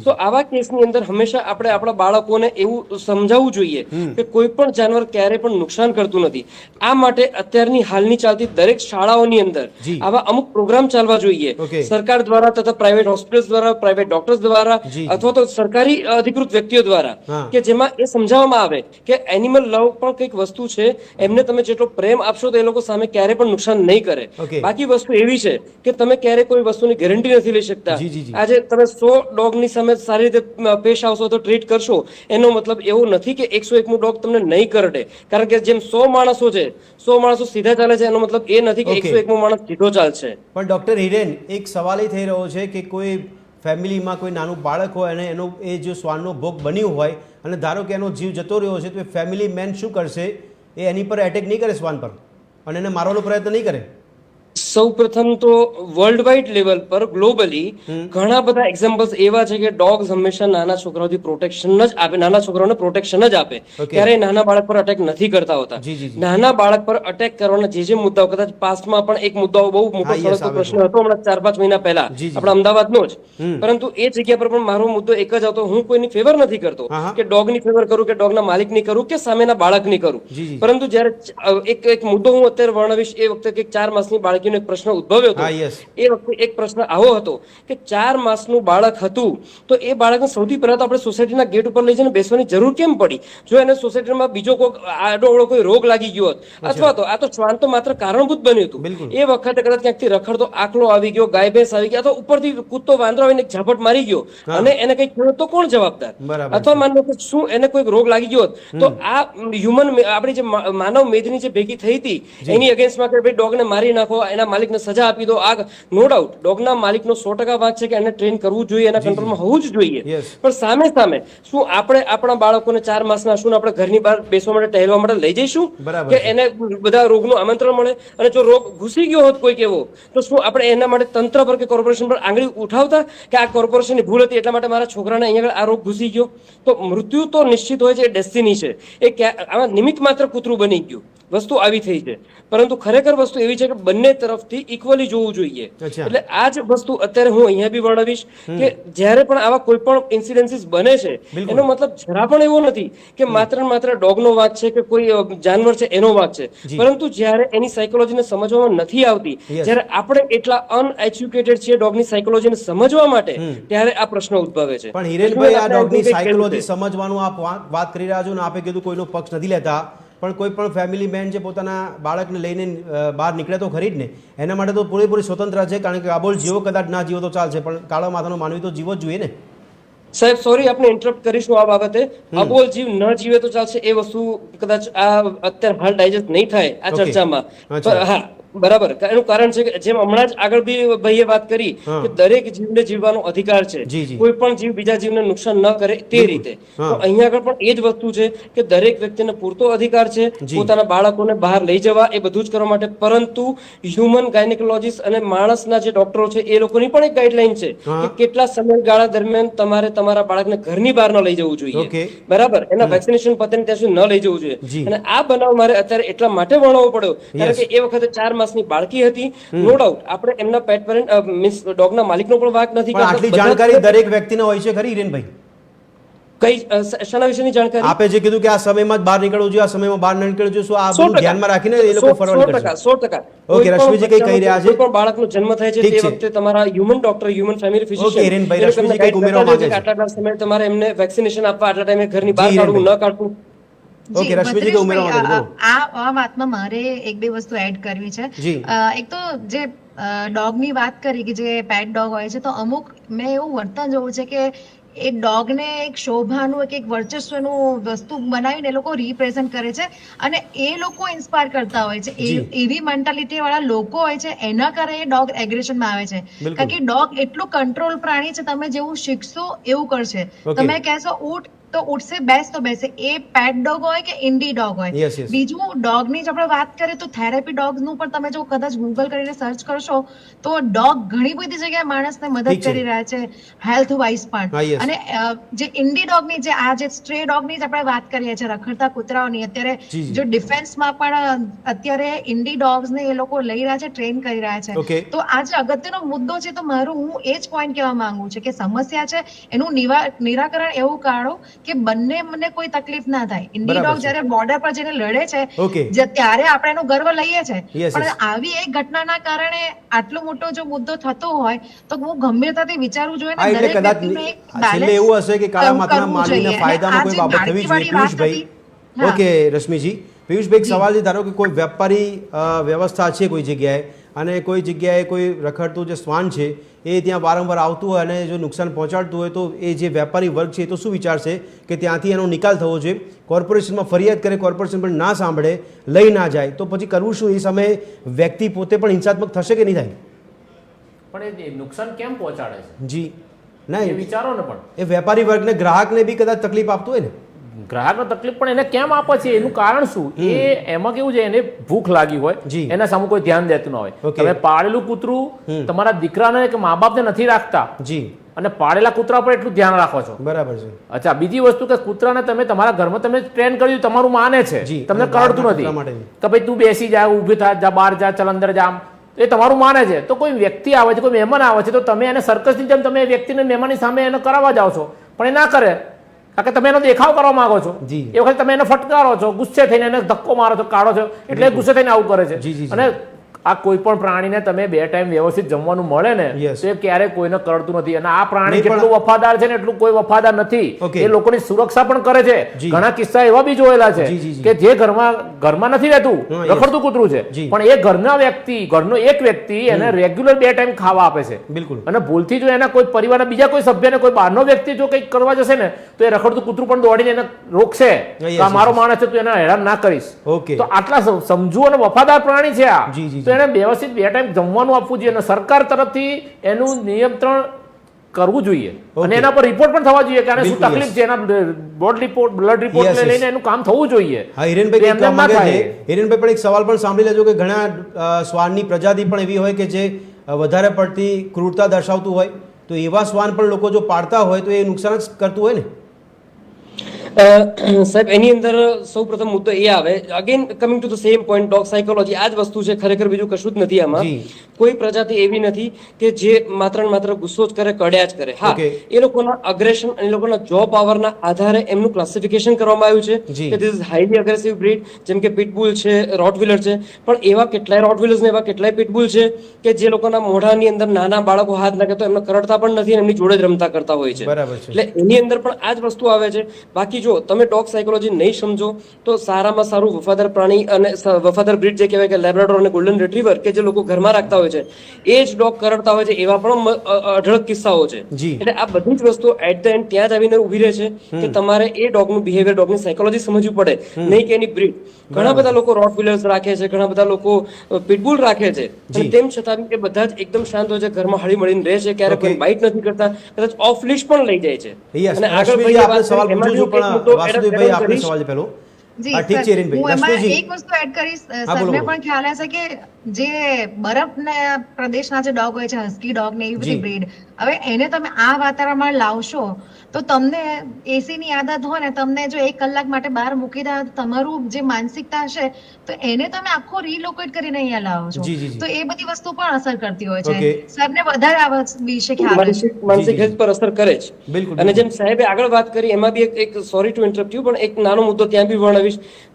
તો આવા કેસની અંદર હંમેશા આપણે આપણા બાળકોને એવું સમજાવવું જોઈએ કે કોઈ પણ જાનવર ક્યારે પણ નુકસાન કરતું નથી. આ માટે અત્યારની હાલની ચાલતી દરેક શાળાઓની અંદર આવા અમુક પ્રોગ્રામ ચાલવા જોઈએ, સરકાર દ્વારા તથા પ્રાઇવેટ હોસ્પિટલ્સ દ્વારા, પ્રાઇવેટ ડોક્ટર્સ દ્વારા અથવા તો સરકારી અધિકૃત વ્યક્તિઓ દ્વારા, કે જેમાં એ સમજાવવામાં આવે કે એનિમલ લવ પણ કઈક વસ્તુ છે, એમને તમે જેટલો પ્રેમ આપશો તો એ લોકો સામે ક્યારે પણ નુકસાન નહીં કરે. બાકી વસ્તુ એવી છે કે તમે ક્યારે કોઈ વસ્તુની ગેરંટી નથી લઈ શકતા. આજે તમે 100 ડોગની સામે સારી રીતે પેશ આવશો તો ટ્રીટ કરશો, એનો મતલબ એવો નથી કે 101મો ડોગ તમને નહીં કરડે. કારણ કે જેમ 100 માણસો છે, 100 માણસો સીધા ચાલે છે, એનો મતલબ એ નથી કે 101મો માણસ સીધો ચાલશે. પણ ડોક્ટર હિરેન, એક સવાલ એ થઈ રહ્યો છે કે કોઈ ફેમિલીમાં કોઈ નાનું બાળક હોય અને એનો એ જો શ્વાનનો ભોગ બન્યું હોય અને ધારો કે એનો જીવ જતો રહ્યો છે, તો એ ફેમિલી મેન શું કરશે? એ એની પર એટેક નહીં કરે શ્વાન પર અને એને મારવાનો પ્રયત્ન નહીં કરે? સૌ પ્રથમ તો વર્લ્ડ વાઇડ લેવલ પર ગ્લોબલી ઘણા બધા એક્ઝામ્પલ્સ એવા છે કે ડોગ્સ હંમેશા નાના છોકરાઓથી પ્રોટેક્શન જ આપે, નાના છોકરાઓને પ્રોટેક્શન જ આપે, ક્યારેય નાના બાળક પર અટેક નથી કરતા હોતા. નાના બાળક પર અટેક કરવાના જે મુદ્દાઓ, કદાચ પાસ્ટમાં પણ એક મુદ્દાઓ બહુ મોટો સળગતો પ્રશ્ન હતો હમણાં 4-5 મહિના પહેલા આપણા અમદાવાદનો જ, પરંતુ એ જગ્યા પર પણ મારો મુદ્દો એક જ હતો, હું કોઈની ફેવર નથી કરતો કે ડોગની ફેવર કરું કે ડોગના માલિકની કરું કે સામેના બાળકની કરું, પરંતુ જ્યારે એક મુદ્દો હું અત્યારે વર્ણવીશ. એ વખતે કે 4 માસની બાળકીનો એક પ્રશ્ન ઉદ્ભવ્યો હતો. એ વખતે એક પ્રશ્ન આવો હતો કે 4 માસનું બાળક હતું તો એ બાળકને સૌથી પહેલા તો આપણે સોસાયટીના ગેટ ઉપર લઈ જઈને બેસવાની જરૂર કેમ પડી? જો એને સોસાયટીમાં બીજો કોઈ આડો કોઈ રોગ લાગી ગયો હોત અથવા તો આ તો શ્વાન તો માત્ર કારણભૂત બન્યું હતું. એ વખતે કદાચ ક્યાંકથી રખડતો આકલો આવી ગયો, ગાય ભેંસ આવી ગઈ અથવા ઉપરથી કૂદતો વાંદરો આવીને ઝાપટ મારી ગયો અને એને કઈ થયું તો કોણ જવાબદાર? અથવા માનો કે શું એને કોઈ રોગ લાગી ગયો હોત તો આ હ્યુમન આપણી જે માનવ મેદની જે ભેગી થઈ હતી એની અગેન્સ્ટમાં કે ભાઈ ડોગને મારી નાખો, એના માલિકને સજા આપી દો, આ નો ડાઉટ ડોગના માલિકનો 100% વાંક છે કે એને ટ્રેન કરવું જોઈએ, એના કંટ્રોલમાં હોવું જ જોઈએ. પણ સામે સામે શું આપણે આપણા બાળકોને 4 માસના શું આપણે ઘરની બહાર બેસવા માટે, ટહેલવા માટે લઈ જઈશું કે એને બધા રોગનું આમંત્રણ મળે? અને જો રોગ ઘૂસી ગયો હોત કોઈક એવો તો શું આપણે એના માટે તંત્ર પર કે કોર્પોરેશન પર આંગળી ઉઠાવતા કે આ કોર્પોરેશનની ભૂલ હતી એટલા માટે મારા છોકરાને અહીંયા આ રોગ ઘૂસી ગયો? તો મૃત્યુ તો નિશ્ચિત હોય છે, એ ડેસ્ટિની છે, એ આમાં નિમિત્ત માત્ર કૂતરું બની ગયું, વસ્તુ આવી થઈ છે. પરંતુ ખરેખર વસ્તુ એવી છે કે બંને તરફથી ઇક્વલી જોવું જોઈએ. એટલે આ જ વસ્તુ અત્યારે હું અહીંયા બી વર્ણવીશ કે જ્યારે પણ આવા કોઈ પણ ઇન્સિડન્સીસ બને છે એનો મતલબ જરા પણ એવો નથી કે માત્ર ડોગનો વાંક છે કે કોઈ જાનવર છે એનો વાંક છે, પરંતુ જ્યારે એની સાયકોલોજીને સમજવામાં નથી આવતી, જ્યારે આપણે એટલા અનએજ્યુકેટેડ છીએ ડોગની સાયકોલોજીને સમજવા માટે, ત્યારે આ પ્રશ્ન ઉદ્ભવે છે. પણ હિરેનભાઈ, આ ડોગની સાયકોલોજી સમજવાનું આપ વાત કરી રહ્યા છો ને આપે કીધું કોઈનો પક્ષ નથી લેતા, પણ કોઈ પણ ફેમિલી મેન જે પોતાના બાળકને લઈને બહાર નીકળે તો ખરી જ ને, એના માટે તો પૂરેપૂરી સ્વતંત્ર છે. કારણ કે આબોલ જીવો કદાચ ના જીવો તો ચાલશે, પણ કાળા માથાનો માનવી તો જીવો જ જોઈએ ને. સાહેબ સોરી, આપણે ઇન્ટરપ્ટ કરીશું આ બાબતે. અબોલ જીવ ન જીવે તો ચાલશે એ વસ્તુ કદાચ આ અત્યારે હાલ ડાયજેસ્ટ નહીં થાય આ ચર્ચામાં. હા બરાબર, એનું કારણ છે કે જેમ હમણાં જ આગળ બી ભાઈએ વાત કરી કે દરેક જીવને જીવવાનો અધિકાર છે, કોઈ પણ જીવ બીજા જીવને નુકસાન ન કરે તે રીતે. તો અહીંયા આગળ પણ એ જ વસ્તુ છે કે દરેક વ્યક્તિને પૂરતો અધિકાર છે પોતાના બાળકોને બહાર લઈ જવા, એ બધું જ કરવા માટે. પરંતુ હ્યુમન ગાયનેકોલોજીસ્ટ અને માણસના જે ડોક્ટરો છે એ લોકોની પણ એક ગાઈડલાઈન છે કે કેટલા સમયગાળા દરમિયાન તમારે તમારા બાળકને ઘરની બહાર ન લઈ જવું જોઈએ, બરાબર, એના વેક્સિનેશન પતે ત્યાં સુધી ન લઈ જવું જોઈએ. અને આ બનાવ મારે અત્યારે એટલા માટે વર્ણવવો પડ્યો કારણ કે એ વખતે 4 માસની બાળકી હતી. નો ડાઉટ આપણે એમના પેટ પેરેન્ટ મીન્સ ડોગના માલિકનો પણ વાંક નથી. આટલી જાણકારી દરેક વ્યક્તિને હોય છે ખરી હિરેનભાઈ? કઈ શાના વિશેની જાણકારી? આપે જે કીધું કે આ સમયમાં જ બહાર નીકળવું જોઈએ, આ સમયમાં બહાર નીકળવું જોઈએ, શું આ બધું ધ્યાનમાં રાખીને એ લોકો ફરવા નીકળશે? 100%. ઓકે, રશ્મિજી કઈ કહી રહ્યા છે? પણ બાળકનો જન્મ થાય છે તે વખતે તમારા human doctor, human family physician, okay હિરેનભાઈ, રશ્મિજી કઈ ઉમેરવા માંગે છે? આટલા સમય તમારે એમને વેક્સિનેશન આપવા, આટલા ટાઈમે ઘરની બહાર કાઢવું ન કાઢવું. ઓકે, રશ્મિજી કઈ ઉમેરવા માંગે છે? આ વાતમાં મારે એક બે વસ્તુ એડ કરવી છે. એક તો જે ડોગની વાત કરી કે જે પેટ ડોગ હોય છે, તો અમુક મેં એવું વર્તન જોયું છે કે એ ડોગને એક શોભાનું એક વર્ચસ્વનું વસ્તુ બનાવીને એ લોકો રિપ્રેઝન્ટ કરે છે અને એ લોકો ઇન્સ્પાયર કરતા હોય છે. એવી મેન્ટાલિટી વાળા લોકો હોય છે, એના કારણે ડોગ એગ્રેશનમાં આવે છે. કારણ કે ડોગ એટલું કંટ્રોલ પ્રાણી છે, તમે જેવું શીખશો એવું કરશે. તમે કહેશો ઊંટ તો ઉઠશે, બેસ તો બેસે. એ પેટ ડોગ હોય કે ઇન્ડી ડોગ હોય. બીજું ડોગની જ આપણે વાત કરીએ તો થેરેપી ડોગ્સનું પણ તમે જો કદાચ ગૂગલ કરીને સર્ચ કરશો તો ડોગ ઘણી બધી જગ્યાએ માણસને મદદ કરી રહ્યા છે હેલ્થ વાઇઝ પણ. અને જે ઇન્ડી ડોગની જે આ જે સ્ટ્રે ડોગની જ આપણે વાત કરીએ છીએ, રખડતા કૂતરાઓની, અત્યારે જો ડિફેન્સમાં પણ અત્યારે ઇન્ડી ડોગ્સને એ લોકો લઈ રહ્યા છે, ટ્રેન કરી રહ્યા છે. તો આ જે અગત્યનો મુદ્દો છે, તો હું એ જ પોઈન્ટ કહેવા માંગુ છું કે સમસ્યા છે એનું નિરાકરણ એવું કાઢો કે બંને મને કોઈ તકલીફ ના થાય. ઇન્ડી ડોગ જ્યારે બોર્ડર પર જઈને લડે છે ત્યારે આપણે એનો ગર્વ લઈએ છીએ, પણ આવી એક ઘટનાના કારણે આટલો મોટો જો મુદ્દો થતો હોય તો હું ગંભીરતાથી વિચારવું જોઈએ ને દરેક વ્યક્તિને એક બેલેન્સ એવું હશે કે કાળા માથાના માનવીના ફાયદામાં કોઈ બાબત થવી જોઈએ. પિયુષભાઈ, ઓકે રશ્મિજી, પિયુષભાઈ એક સવાલ છે, ધારો કે કોઈ વેપારી વ્યવસ્થા છે કોઈ જગ્યાએ અને કોઈ જગ્યાએ કોઈ રખડતું જે શ્વાન છે એ ત્યાં વારંવાર આવતું હોય અને જો નુકસાન પહોંચાડતું હોય તો એ જે વેપારી વર્ગ છે એ તો શું વિચારશે કે ત્યાંથી એનો નિકાલ થવો જોઈએ, કોર્પોરેશનમાં ફરિયાદ કરે, કોર્પોરેશન પણ ના સાંભળે, લઈ ના જાય, તો પછી કરવું શું? એ સમયે વ્યક્તિ પોતે પણ હિંસાત્મક થશે કે નહીં થાય? પણ એ નુકસાન કેમ પહોંચાડે છે? જી ના, એ વિચારો ને. પણ એ વેપારી વર્ગને, ગ્રાહકને બી કદાચ તકલીફ આપતું હોય ને, ગ્રાહકને તકલીફ પણ એને કેમ આપે છે, એનું કારણ શું? એ એમાં કેવું છે, એને ભૂખ લાગી હોય, એના સામે કોઈ ધ્યાન દેતું ના હોય. તમે પાળેલું કૂતરું તમારા દીકરાને કે મા બાપને નથી રાખતા અને પાળેલા કૂતરા પર એટલું ધ્યાન રાખો છો, બરાબર છે. અચ્છા, બીજી વસ્તુ કે કૂતરાને તમે તમારા ઘરમાં તમે ટ્રેન કર્યું, તમારું માને છે, તમને કરડતું નથી કે ભાઈ તું બેસી જા, ઊભી થા, જા બહાર જા, ચલ અંદર જા, એ તમારું માને છે. તો કોઈ વ્યક્તિ આવે છે, કોઈ મહેમાન આવે છે, તો તમે એને સર્કસની જેમ તમે વ્યક્તિને મહેમાનની સામે એને કરાવવા જાઓ છો, પણ એ ના કરે કારણ કે તમે એનો દેખાવ કરવા માંગો છો. એ વખતે તમે એને ફટકારો છો, ગુસ્સે થઈને એને ધક્કો મારો છો, કાઢો છો, એટલે ગુસ્સે થઈને આવું કરે છે. અને આ કોઈ પણ પ્રાણીને તમે 2 ટાઈમ વ્યવસ્થિત જમવાનું મળે ને તો એ ક્યારેય કોઈને કરતું નથી. અને આ પ્રાણી જેટલું વફાદાર છે ને એટલું કોઈ વફાદાર નથી. એ લોકોની સુરક્ષા પણ કરે છે. ઘણા કિસ્સા એવા બી જોયેલા છે કે જે ઘરમાં નથી રહેતું, રખડતું કૂતરું છે, પણ એ ઘરના વ્યક્તિ, ઘરનો એક વ્યક્તિ એને રેગ્યુલર 2 ટાઈમ ખાવા આપે છે. બિલકુલ. અને ભૂલથી જો એના કોઈ પરિવારના બીજા કોઈ સભ્યને કોઈ બહારનો વ્યક્તિ જો કંઈક કરવા જશે ને તો એ રખડતું કૂતરું પણ દોડીને એને રોકશે કે આ મારો માણસ છે, તું એને હેરાન ના કરીશ. તો આટલા સમજુ અને વફાદાર પ્રાણી છે આ. એને વ્યવસ્થિત 2 ટાઈમ જમવાનું આપવું જોઈએ અને સરકાર તરફથી એનું નિયંત્રણ કરવું જોઈએ અને એના પર રિપોર્ટ પણ થવા જોઈએ કે આને શું તકલીફ છે, એના બ્લડ રિપોર્ટ લઈને એનું કામ થવું જોઈએ. હા, હિરેનભાઈ પણ એક સવાલ પણ સાંભળી લેજો કે ઘણા શ્વાનની પ્રજાતિ પણ એવી હોય કે જે વધારે પડતી ક્રૂરતા દર્શાવતું હોય, તો એવા શ્વાન પણ લોકો જો પાડતા હોય તો એ નુકસાન જ કરતું હોય ને. સાહેબ, એની અંદર સૌ પ્રથમ મુદ્દો એ આવે, again coming to the same point, dog psychology આ જ વસ્તુ છે, ખરેખર બીજું કશું જ નથી આમાં. કોઈ પ્રજાતિ એવી નથી કે જે માત્ર ને માત્ર ગુસ્સો જ કરે, કડ્યા જ કરે. હા, એ લોકોના અગ્રેશન અને એ લોકોના જો પાવરના આધારે એમનું ક્લાસિફિકેશન કરવામાં આવ્યું છે કે this is highly aggressive breed, જેમ કે પિટબુલ છે, રોટવિલર છે. પણ એવા કેટલાય રોટવિલર્સ ને એવા કેટલાય પિટબુલ છે કે જે લોકોના મોઢાની અંદર નાના બાળકો હાથ નાખે તો એમને કરડતા પણ નથી, એમની જોડે જ રમતા કરતા હોય છે. એટલે એની અંદર પણ આ જ વસ્તુ આવે છે. બાકી જો તમે ડોગ સાયકોલોજી નહીં સમજો તો સારામાં સારું વફાદાર પ્રાણી અને વફાદાર બ્રીડ જે કહેવાય કે લેબ્રાડોર અને ગોલ્ડન રિટ્રીવર કે જે લોકો ઘરમાં રાખતા હોય છે એ જ ડોગ કરડતા હોય છે, એવા પણ અઢળક કિસ્સાઓ છે. એટલે આ બધી જ વસ્તુ એટ ધ એન્ડ ત્યાં જ આવીને ઉભી રહે છે કે તમારે એ ડોગનું બિહેવિયર, ડોગની સાયકોલોજી સમજવી પડે, નહીં કે એની બ્રીડ. ઘણા બધા લોકો રોટવિલર્સ રાખે છે, ઘણા બધા લોકો પિટબુલ રાખે છે, તેમ છતાં એ બધા જ એકદમ શાંત હોય છે, ઘરમાં હળી મળીને રહે છે, ક્યારેક કોઈ બાઇટ નથી કરતા, કદાચ ઓફ લીશ પણ લઈ જાય છે. અને આગળ એક વસ્તુ એડ કરીશ, સરને પણ ખ્યાલ હશે કે જે બરફના પ્રદેશના જે ડોગ હોય છે, હસ્કી ડોગ ને એવી બધી બ્રીડ, હવે એને તમે આ વાતાવરણમાં લાવશો તો તમને એસી ની આદત હોય ને તમને જો 1 કલાક માટે બહાર મૂકી દે તો તમારું જે માનસિકતા હશે તો એને તમે આખો રીલોકેટ કરીને અહીંયા લાવો છો, તો એ બધી વસ્તુ પણ અસર કરતી હોય છે. સરને વધારે આ વિશે ખ્યાલ છે, માનસિક હેલ્થ પર અસર કરે છે. અને જેમ સાહેબે આગળ વાત કરી એમાં બી એક સોરી ટુ ઇન્ટરપ્ટ યુ, પણ એક નાનો મુદ્દો ત્યાં બી વર્ણવીશ.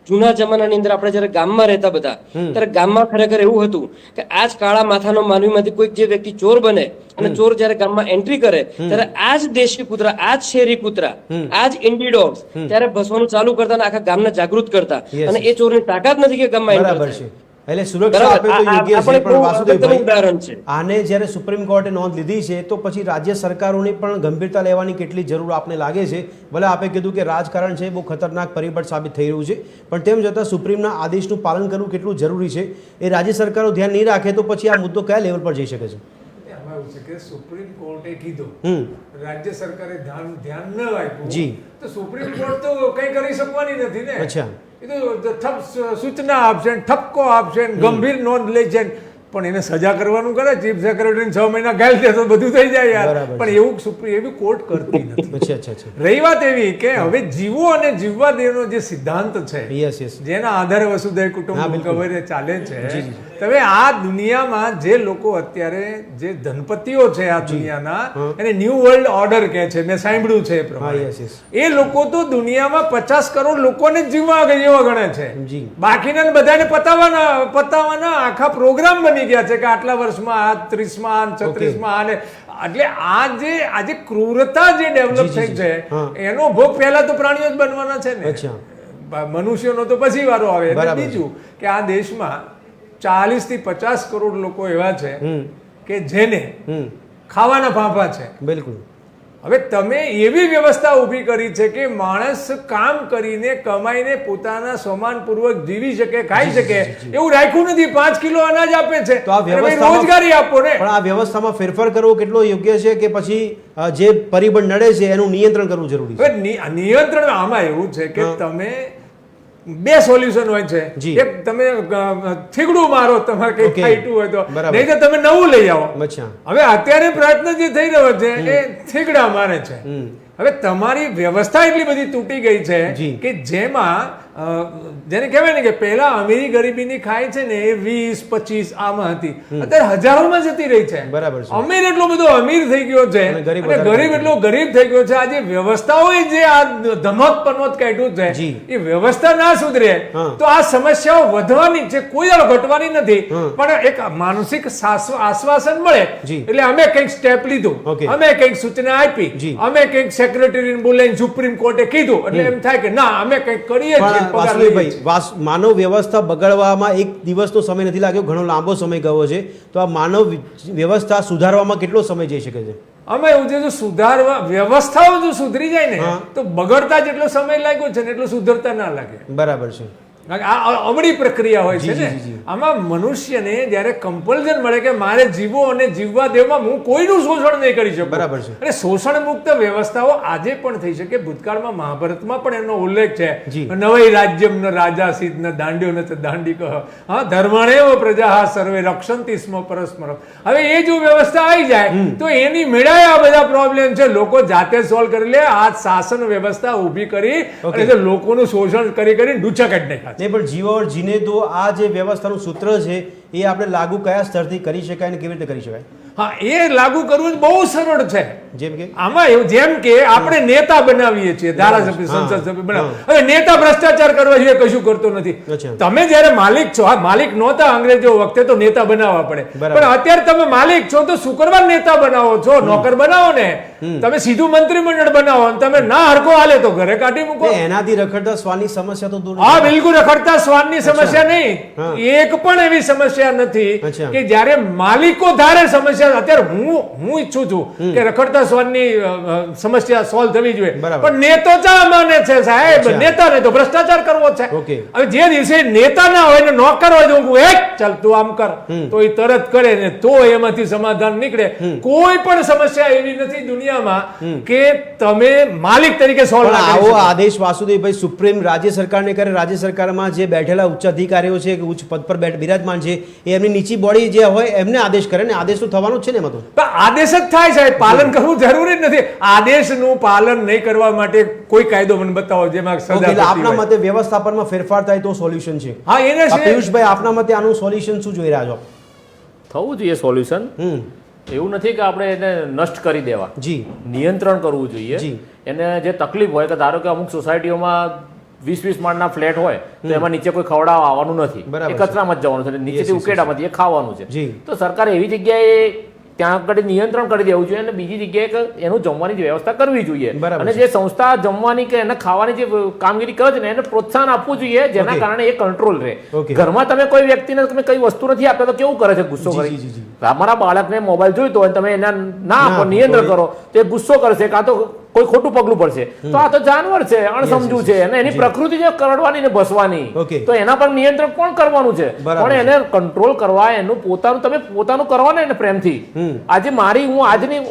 જૂના જમાનાની અંદર આપણે જયારે ગામમાં રહેતા બધા, ત્યારે ગામમાં ખરેખર એવું હતું કે આજ કાળા માથાનો માનવીમાંથી કોઈક જે વ્યક્તિ ચોર બને અને ચોર જયારે ગામમાં એન્ટ્રી કરે ત્યારે આ જ દેશી કૂતરા, આ જ શેરી કૂતરા, આ જ ઇન્ડી ડોગ્સ ત્યારે ભસવાનું ચાલુ કરતા અને આખા ગામને જાગૃત કરતા. અને એ ચોરની તાકાત નથી કે ગામમાં એન્ટર થાય. એટલે સુરક્ષા આપે તો યોગ્ય છે, પણ વાસુદેવભાઈ ઉદાહરણ છે. આને જ્યારે સુપ્રીમ કોર્ટે નોંધ લીધી છે તો પછી રાજ્ય સરકારોની પણ ગંભીરતા લેવાની કેટલી જરૂર આપને લાગે છે? ભલે આપે કીધું કે રાજકારણ છે બહુ ખતરનાક પરિબળ સાબિત થઈ રહ્યું છે, પણ તેમ છતાં સુપ્રીમના આદેશનું પાલન કરવું કેટલું જરૂરી છે એ રાજ્ય સરકારો ધ્યાન નહીં રાખે તો પછી આ મુદ્દો કયા લેવલ પર જઈ શકે છે? એમાં એવું છે કે સુપ્રીમ કોર્ટે કીધું, રાજ્ય સરકારે ધ્યાન ન આપ્યું જી, તો સુપ્રીમ કોર્ટ તો કઈ કરી શકવાની નથી ને. અચ્છા, એ તો સૂચના આપશે, ઠપકો આપશે, ગંભીર નોંધ લે છે, પણ એને સજા કરવાનું કરે. ચીફ સેક્રેટરી 6 મહિના ઘાયલ થયા તો બધું થઈ જાય યાર, પણ એવું એવી કોર્ટ કરતી નથી. રહી વાત એવી કે હવે જીવો અને જીવવા દેવાનો જે સિદ્ધાંત છે, જેના આધારે વસુધૈવ કુટુંબકમ ચાલે છે, હવે આ દુનિયામાં જે લોકો અત્યારે જે ધનપતિઓ છે આ દુનિયાના, એને ન્યૂ વર્લ્ડ ઓર્ડર કહે છે, મેં સાંભળ્યું છે એ પ્રમાણે. એ લોકો તો દુનિયામાં 50 કરોડ લોકોને જીવવા જેવા ગણે છે, બાકીના બધાને પતાવવાના આખા પ્રોગ્રામ બની ગયા છે કે આટલા વર્ષમાં આ 30માં 36માં. એટલે આ જે ક્રૂરતા જે ડેવલપ થઈ છે એનો ભોગ પહેલા તો પ્રાણીઓ જ બનવાના છે ને, મનુષ્યનો તો પછી વારો આવે. બીજું કે આ દેશમાં 40 થી 50 કરોડ લોકો એવા છે કે જેને ખાવાના ફાંફા છે. બિલકુલ. હવે તમે એવી વ્યવસ્થા ઊભી કરી છે કે માણસ કામ કરીને કમાઈને પોતાના સમાનપૂર્વક જીવી શકે, ખાઈ શકે, એવું રાખ્યું નથી. 5 કિલો અનાજ આપે છે તો રોજગારી આપો ને. પણ આ વ્યવસ્થામાં ફેરફાર કરવો કેટલો યોગ્ય છે કે પછી જે પરિબળ નડે છે એનું નિયંત્રણ કરવું જરૂરી છે? નિયંત્રણ આમાં એવું છે કે તમે બે સોલ્યુશન હોય છે. એક તમે થીગડું મારો, તમારે કઈ ખાઈટું હોય તો, નહીં તો તમે નવું લઈ આવો. હવે અત્યારે પ્રયત્ન જે થઈ રહ્યો છે એ થીગડા મારે છે. હવે તમારી વ્યવસ્થા એટલી બધી તૂટી ગઈ છે કે જેમાં જેને કહેવાય ને કે પહેલા અમીરી ગરીબીની ખાય છે ને એ 20-25 આમાં હતી, અત્યારે હજારોમાં જતી રહી છે. અમીર એટલો બધો અમીર થઈ ગયો છે અને ગરીબ એટલો ગરીબ થઈ ગયો છે. આ જે વ્યવસ્થાઓએ જે આ ધનોત પનોત કાઢ્યું છે, એ વ્યવસ્થા ના સુધરે તો આ સમસ્યાઓ વધવાની છે, કોઈ ઘટવાની નથી. પણ એક માનસિક આશ્વાસન મળે એટલે અમે કંઈક સ્ટેપ લીધું, અમે કંઈક સૂચના આપી, અમે કંઈક સેક્રેટરીને બોલાવીને સુપ્રીમ કોર્ટે કીધું, એટલે એમ થાય કે ના અમે કંઈક કરીએ છીએ. માનવ વ્યવસ્થા બગડવામાં એક દિવસનો સમય નથી લાગ્યો, ઘણો લાંબો સમય ગયો છે. તો આ માનવ વ્યવસ્થા સુધારવામાં કેટલો સમય જઈ શકે છે? અમે એવું છે, જો સુધારવા વ્યવસ્થાઓ જો સુધરી જાય ને તો બગડતા જેટલો સમય લાગ્યો છે ને એટલો સુધરતા ના લાગે. બરાબર છે. આ અવળી પ્રક્રિયા હોય છે ને. આમાં મનુષ્યને જયારે કમ્પલ્ઝન મળે કે મારે જીવો અને જીવવા દેવામાં હું કોઈનું શોષણ નહીં કરી શકું. બરાબર છે. અને શોષણ મુક્ત વ્યવસ્થાઓ આજે પણ થઈ શકે. ભૂતકાળમાં મહાભારતમાં પણ એનો ઉલ્લેખ છે. નવૈ રાજ્યમ ન રાજા સિદ્ધ ન દાંડ્યો ન દાંડી કહ, હા ધર્મણેવ પ્રજા સર્વે રક્ષંતિ સ્મ પરસ્પર. હવે એ જો વ્યવસ્થા આવી જાય તો એની મેળાએ આ બધા પ્રોબ્લેમ છે લોકો જાતે સોલ્વ કરી લે. આ શાસન વ્યવસ્થા ઊભી કરી અને લોકોનું શોષણ કરી કરીને ડૂચા કાઢી નાખ્યા. નહીં, પણ જીવો ઓર જીને તો આ જે વ્યવસ્થાનું સૂત્ર છે એ આપણે લાગુ કયા સ્તરથી કરી શકાય અને કેવી રીતે કરી શકાય? હા, એ લાગુ કરવું બહુ સરળ છે. જેમ કે આમાં એવું, જેમ કે આપણે નેતા બનાવીએ છીએ, ધારાસભ્ય, સંસદ સભ્ય બનાવ. હવે નેતા ભ્રષ્ટાચાર કરવા જોઈએ, કશું કરતો નથી. તમે જયારે માલિક છો, હા માલિક નહોતા અંગ્રેજો વખતે તો નેતા બનાવવા પડે, પણ અત્યારે તમે માલિક છો તો શું કરવા નેતા બનાવો છો? નોકર બનાવો ને. તમે સીધું મંત્રીમંડળ બનાવો, તમે ના હરકો હાલે તો ઘરે કાઢી મૂકો. એનાથી રખડતા શ્વાનની સમસ્યા તો દૂર. હા બિલકુલ, રખડતા શ્વાનની સમસ્યા નહીં. એક પણ એવી સમસ્યા નથી કે જયારે માલિકો ધારે સમસ્યા. અત્યારે હું ઈચ્છું છું કે રખડતા શ્વાનની સમસ્યા સોલ્વ થવી જોઈએ, પણ નેતો ચા માને છે સાહેબ, નેતાને તો ભ્રષ્ટાચાર કરવો છે. હવે જે દિવસે નેતા ના હોય ને નોકર હોય તો ચાલ તું આમ કર, તો એ તરત કરે ને તો એમાંથી સમાધાન નીકળે. કોઈ પણ સમસ્યા એવી નથી દુનિયામાં કે તમે માલિક તરીકે સોલ્વ ના કરી શકો. આવો આદેશ વાસુદેવભાઈ સુપ્રીમ રાજ્ય સરકારને કરે. રાજ્ય સરકારમાં જે બેઠેલા ઉચ્ચ અધિકારીઓ છે કે ઉચ્ચ પદ પર બિરાજમાન છે એ એમની નીચી બોડી જે હોય એમને આદેશ કરે ને. આદેશ તો થવાનો છે ને. એમાં તો આદેશ જ થાય સાહેબ, પાલન કરવું જરૂરી નથી. આદેશનું પાલન નહીં કરવા માટે કોઈ કાયદો મને બતાવો જેમાં સજા. આપના મતે વ્યવસ્થાપનમાં ફેરફાર થાય તો સોલ્યુશન છે? હા, એને પિયુષભાઈ આપના મતે આનું સોલ્યુશન શું જોઈ રહ્યા છો? થવું જોઈએ સોલ્યુશન. એવું નથી કે આપણે એને નષ્ટ કરી દેવા, નિયંત્રણ કરવું જોઈએ. એને જે તકલીફ હોય કે ધારો કે અમુક સોસાયટીઓમાં 20-20 માળના ફ્લેટ હોય તો એમાં નીચે કોઈ ખવડાવવા આવવાનું નથી, એ કચરામાં જ જવાનું છે, નીચેથી ઉકેડામાંથી એ ખાવાનું છે. તો સરકારે એવી જગ્યાએ ત્યાં આગળ નિયંત્રણ કરી દેવું જોઈએ અને બીજી જગ્યાએ એનું જમવાની વ્યવસ્થા કરવી જોઈએ બરાબર અને જે સંસ્થા જમવાની કે એને ખાવાની જે કામગીરી કરે છે ને એને પ્રોત્સાહન આપવું જોઈએ જેના કારણે એ કંટ્રોલ રહે. ઘરમાં તમે કોઈ વ્યક્તિને તમે કઈ વસ્તુ નથી આપતા તો કેવું કરે છે ગુસ્સો કરી. તમારા બાળકને મોબાઈલ જોઈતો હોય તમે એના ના આપો નિયંત્રણ કરો તો એ ગુસ્સો કરશે કાં તો કોઈ ખોટું પગલું પડશે. તો આ તો જાનવર છે, અણસમજુ છે અને એની પ્રકૃતિ છે કરડવાની ને ભસવાની. તો એના પર નિયંત્રણ કોણ કરવાનું છે? પણ એને કંટ્રોલ કરવા એનું પોતાનું તમે પોતાનું કરવાને એને પ્રેમથી. આજે મારી હું આજની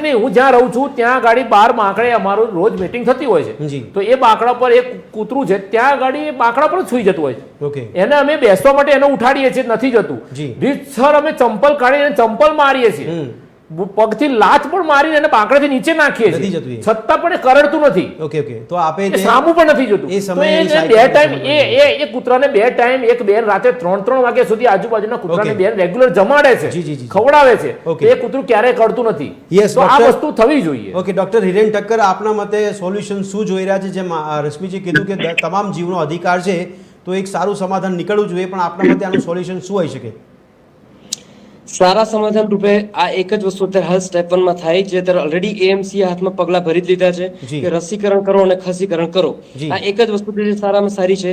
નહીં હું જ્યાં રહું છું ત્યાં ગાડી 12 બાંકડે અમારું રોજ મીટિંગ થતી હોય છે. તો એ બાંકડા પર એક કૂતરું છે ત્યાં ગાડી એ બાંકડા પર સુઈ જતું હોય છે. એને અમે બેસવા માટે એને ઉઠાડીએ છીએ, નથી જતું. રીતસર અમે ચંપલ કાઢીને ચંપલ મારીએ છીએ, પગથી લાત પણ મારીને એને બાંકડાથી નીચે નાખીએ છીએ, છતાં પણ એ કરડતું નથી. તો આપે સામું પણ નથી જતું. તો એ બે ટાઈમ એ કૂતરાને 2 ટાઈમ એક બેન રાતે 3 વાગ્યા સુધી આજુબાજુના કૂતરાને બેન રેગ્યુલર જમાડે છે, ખવડાવે છે. એ કૂતરું ક્યારેય કરતું નથી. તો આ વસ્તુ થવી જોઈએ. ઓકે ડોક્ટર હિરેન ઠક્કર, આપના મતે સોલ્યુશન શું જોઈ રહ્યા છે? જેમ રશ્મિજી કીધું કે તમામ જીવનો અધિકાર છે તો એક સારું સમાધાન નીકળવું જોઈએ, પણ આપના મતે આનું સોલ્યુશન શું હોઈ શકે? સારા સમાધાન રૂપે આ એક જ વસ્તુ અત્યારે હાલ સ્ટેપ 1 માં થાય છે. અત્યારે ઓલરેડી એએમસી હાથમાં પગલા ભરી જ લીધા છે કે રસીકરણ કરો અને ખસીકરણ કરો. આ એક જ વસ્તુ જે સારામાં સારી છે.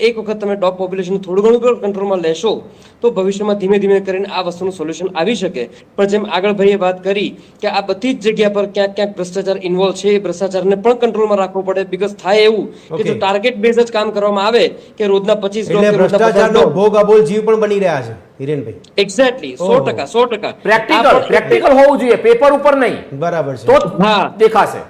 એક વખત તમે ડોગ પોપ્યુલેશન થોડું ઘણું કંટ્રોલમાં લેશો તો ભવિષ્યમાં ધીમે ધીમે કરીને આ વસ્તુનું સોલ્યુશન આવી શકે. પણ જેમ આગળ ભાઈએ વાત કરી કે આ બધી જ જગ્યા પર ક્યાંક ક્યાંક ભ્રષ્ટાચાર ઇન્વોલ્વ છે, એ ભ્રષ્ટાચારને પણ કંટ્રોલમાં રાખવો પડે. બીકોઝ થાય એવું કે જો ટાર્ગેટ બેઝ જ કામ કરવામાં આવે કે રોજના 25 ભ્રષ્ટાચારનો ભોગ અબોલ જીવ પણ બની રહ્યા છે હિરેનભાઈ. એક્ઝેક્ટલી 100% પ્રેક્ટિકલ હોવું જોઈએ, પેપર ઉપર નહીં. બરાબર છે. તો દેખાશે.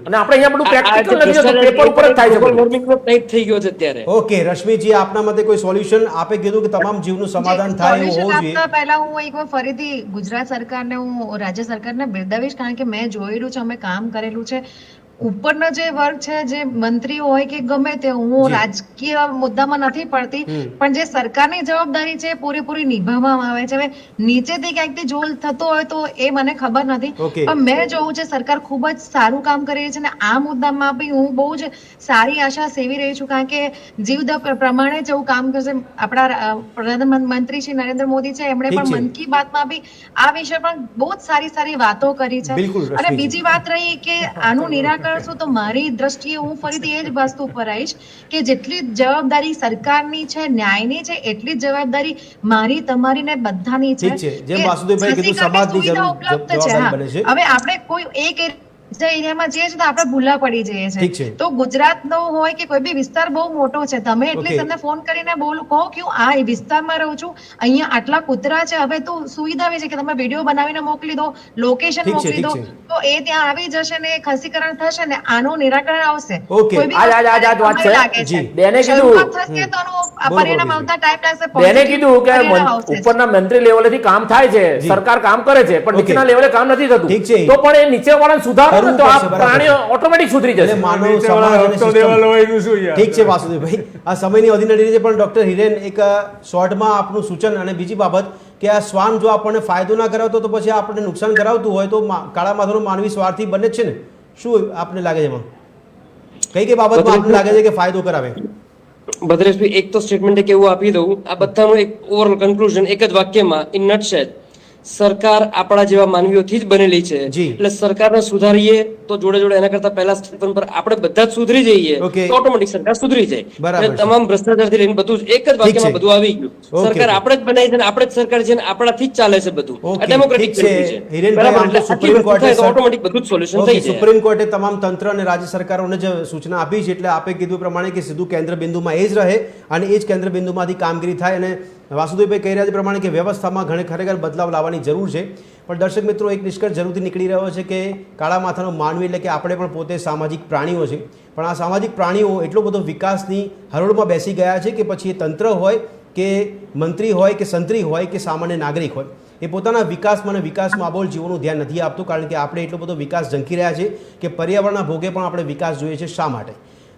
અને આપણે અહીંયા બધું પ્રેક્ટિકલ નથી થતું, પેપર ઉપર જ થાય છે. ગ્લોબલ વોર્મિંગનો ટાઈપ થઈ ગયો છે અત્યારે. ઓકે રશ્મિજી, આપના મતે કોઈ સોલ્યુશન? આપે કીધું કે તમામ જીવનું સમાધાન થાય એવું હોવું જોઈએ. પહેલા હું એકવાર ફરીથી ગુજરાત સરકારને હું રાજ્ય સરકારને બિરદાવીશ, કારણ કે મેં જોયેલું છે, અમે કામ કરેલું છે. ઉપરનો જે વર્ગ છે, જે મંત્રી હોય કે ગમે તે, હું રાજકીય મુદ્દામાં નથી પડતી, પણ જે સરકારની જવાબદારી છે પૂરેપૂરી નિભાવવામાં આવે છે. હવે નીચેથી ક્યાંકથી જોલ થતો હોય તો એ મને ખબર નથી, પણ મેં જોયું છે સરકાર ખૂબ જ સારું કામ કરી રહી છે. અને આ મુદ્દામાં બી હું બહુ જ સારી આશા સેવી રહી છું, કારણ કે જીવદત્ત પ્રમાણે જેવું કામ કરશે આપણા પ્રધાનમંત્રી શ્રી નરેન્દ્ર મોદી છે, એમણે પણ મન કી બાતમાં બી આ વિશે પણ બહુ જ સારી વાતો કરી છે. અને બીજી વાત રહી કે આનું નિરાકરણ શું, તો મારી દ્રષ્ટિએ હું ફરીથી એ જ વસ્તુ પર આવીશ કે જેટલી જવાબદારી સરકારની છે, ન્યાયની છે, એટલી જ જવાબદારી મારી, તમારી ને બધાની છે. જેમ વાસુદેવભાઈ કીધું, સમાજની જવાબદારી બને છે. હવે આપણે કોઈ એક એરિયામાં જઈએ છીએ તો આપણે ભૂલા પડી જઈએ છીએ. તો ગુજરાતનો હોય કે કોઈ બી વિસ્તાર બહુ મોટો છે, તમે એટલે તમને ફોન કરીને બોલું કહો કે હું આ વિસ્તારમાં રહું છું, અહીંયા આટલા કૂતરા છે. હવે તો સુવિધા આવી છે કે તમે વિડીયો બનાવીને મોકલી દો, લોકેશન મોકલી દો, તો એ ત્યાં આવી જશે ને ખસીકરણ થશે ને આનું નિરાકરણ આવશે. બેને કીધું કે ઉપરના મંત્રી લેવલેથી કામ થાય છે, સરકાર કામ કરે છે, પણ નીચેના લેવલે કામ નથી થતું. તો પણ એ નીચે વાળા સુધારો તો આ પ્રાણીઓ ઓટોમેટિક સુધરી જશે. માનવ સમાજ અને ઠીક છે વાસુદેવભાઈ, આ સમયની અવધિ નડી રહી છે, પણ ડોક્ટર હિરેન એક શોર્ટમાં આપનું સૂચન. અને બીજી બાબત કે આ શ્વાન જો આપણને ફાયદો ના કરાવતો તો પછી આપણને નુકસાન કરાવતું હોય તો કાળા માથાનો માનવી સ્વાર્થી બને જ છે ને. શું આપને લાગે છે એમાં? કઈ બાબતમાં આપને લાગે છે કે ફાયદો કરાવે? ભદ્રેશભાઈ, એક તો સ્ટેટમેન્ટ એક એવું આપી દઉં, આ બધાનું એક ઓવરઓલ કન્ક્લુઝન એક જ વાક્યમાં, ઇન નટશેલ, સરકાર આપણા જેવા માનવીઓથી જ બનેલી છે. એટલે સરકારને સુધારીએ તો જોડે જોડે એના કરતા પહેલા સ્ટેપ પર આપણે બધા જ સુધરી જઈએ તો ઓટોમેટિક સરકાર સુધરી જાય. તમામ ભ્રષ્ટાચારથી લઈને બધું એક જ વાક્યમાં બધું આવી ગયું. સરકાર આપણે જ બનાવી છે ને આપણે જ સરકાર છે ને આપણાથી જ ચાલે છે બધું. આ ડેમોક્રેટિક કન્ટ્રી છે. બરાબર, એટલે સુપ્રીમ કોર્ટે ઓટોમેટિક બધું જ સોલ્યુશન થઈ જાય. સુપ્રીમ કોર્ટે તમામ તંત્ર અને રાજ્ય સરકારોને જે સૂચના આપી છે, એટલે આપે કીધું પ્રમાણે કે સીધું કેન્દ્ર બિંદુમાં એ જ રહે અને એ જ કેન્દ્ર બિંદુમાંથી કામગીરી થાય. અને વાસુદેવભાઈ કહી રહ્યા છે પ્રમાણે કે વ્યવસ્થામાં ખરેખર બદલાવ લાવવાની જરૂર છે. પણ દર્શક મિત્રો, એક નિષ્કર્ષ જરૂરથી નીકળી રહ્યો છે કે કાળા માથાનો માનવી એટલે કે આપણે પણ પોતે સામાજિક પ્રાણીઓ છે, પણ આ સામાજિક પ્રાણીઓ એટલો બધો વિકાસની હરોળમાં બેસી ગયા છે કે પછી એ તંત્ર હોય કે મંત્રી હોય કે સંત્રી હોય કે સામાન્ય નાગરિક હોય, એ પોતાના વિકાસમાં અને વિકાસમાં આબોલ જીવોનું ધ્યાન નથી આપતું. કારણ કે આપણે એટલો બધો વિકાસ ઝંખી રહ્યા છે કે પર્યાવરણના ભોગે પણ આપણે વિકાસ જોઈએ છે. શા માટે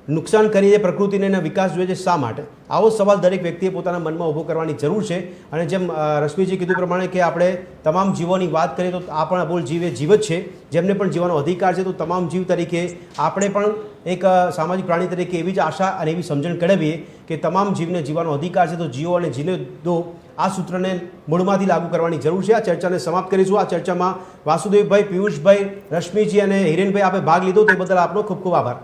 નુકસાન કરીએ પ્રકૃતિને એના વિકાસ જોઈએ છે? શા માટે? આવો સવાલ દરેક વ્યક્તિએ પોતાના મનમાં ઊભો કરવાની જરૂર છે. અને જેમ રશ્મિજી કીધું પ્રમાણે કે આપણે તમામ જીવોની વાત કરીએ તો આ પણ અબોલ જીવ એ જીવ જ છે, જેમને પણ જીવવાનો અધિકાર છે. તો તમામ જીવ તરીકે આપણે પણ એક સામાજિક પ્રાણી તરીકે એવી જ આશા અને એવી સમજણ કેળવીએ કે તમામ જીવને જીવવાનો અધિકાર છે, તો જીવો અને જીને દો. આ સૂત્રને મૂળમાંથી લાગુ કરવાની જરૂર છે. આ ચર્ચાને સમાપ્ત કરીશું. આ ચર્ચામાં વાસુદેવભાઈ, પિયુષભાઈ, રશ્મિજી અને હિરેનભાઈ આપે ભાગ લીધો તે બદલ આપનો ખૂબ ખૂબ આભાર.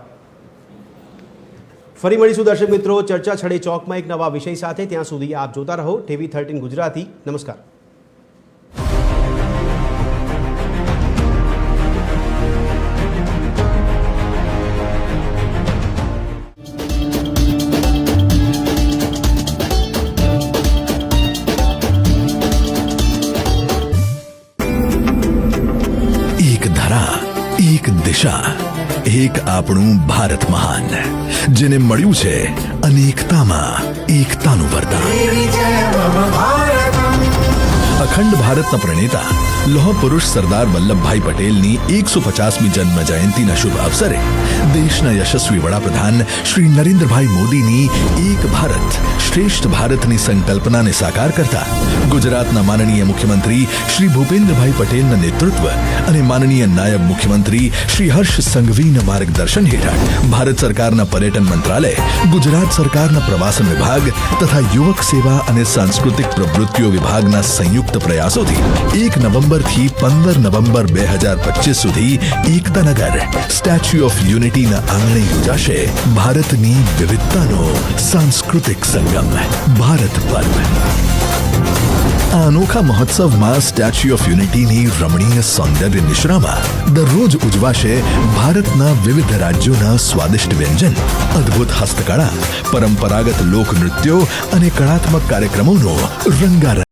ફરી મળીશું દર્શક મિત્રો ચર્ચા છડે ચોકમાં એક નવા વિષય સાથે. ત્યાં સુધી આપ જોતા રહો TV13 ગુજરાતી. નમસ્કાર. એક ધરા, એક દિશા, એક આપણું ભારત મહાન, જેને મળ્યું છે અનેકતામાં એકતાનું વરદાન. અખંડ ભારતના પ્રણેતા લોહ પુરુષ સરદાર વલ્લભભાઈ પટેલની 150મી જન્મ જયંતિના શુભ અવસરે દેશના યશસ્વી વડાપ્રધાન શ્રી નરેન્દ્રભાઈ મોદીની એક ભારત શ્રેષ્ઠ ભારતની સંકલ્પનાને સાકાર કરતા ગુજરાતના માનનીય મુખ્યમંત્રી શ્રી ભૂપેન્દ્રભાઈ પટેલના નેતૃત્વ અને માનનીય નાયબ મુખ્યમંત્રી શ્રી હર્ષ સંઘવીના માર્ગદર્શન હેઠળ ભારત સરકારના પર્યટન મંત્રાલય, ગુજરાત સરકારના પ્રવાસન વિભાગ તથા યુવક સેવા અને સાંસ્કૃતિક પ્રવૃત્તિઓ વિભાગના સંયુક્ત પ્રયાસોથી 1 નવેમ્બરથી 15 નવેમ્બર 2025 સુધી એકતાનગર સ્ટેચ્યુ ઓફ યુનિટીના આંગણે યોજાશે ભારતની વિવિધતાનો સાંસ્કૃતિક સંગમ ભારત પર્વ. આ અનોખા મહોત્સવમાં સ્ટેચ્યુ ઓફ યુનિટીની રમણીય સૌંદર્ય નિશ્રામાં દરરોજ ઉજવાશે ભારતના વિવિધ રાજ્યોના સ્વાદિષ્ટ વ્યંજન, અદ્ભુત હસ્તકળા, પરંપરાગત લોકનૃત્યો અને કળાત્મક કાર્યક્રમોનો રંગારંગ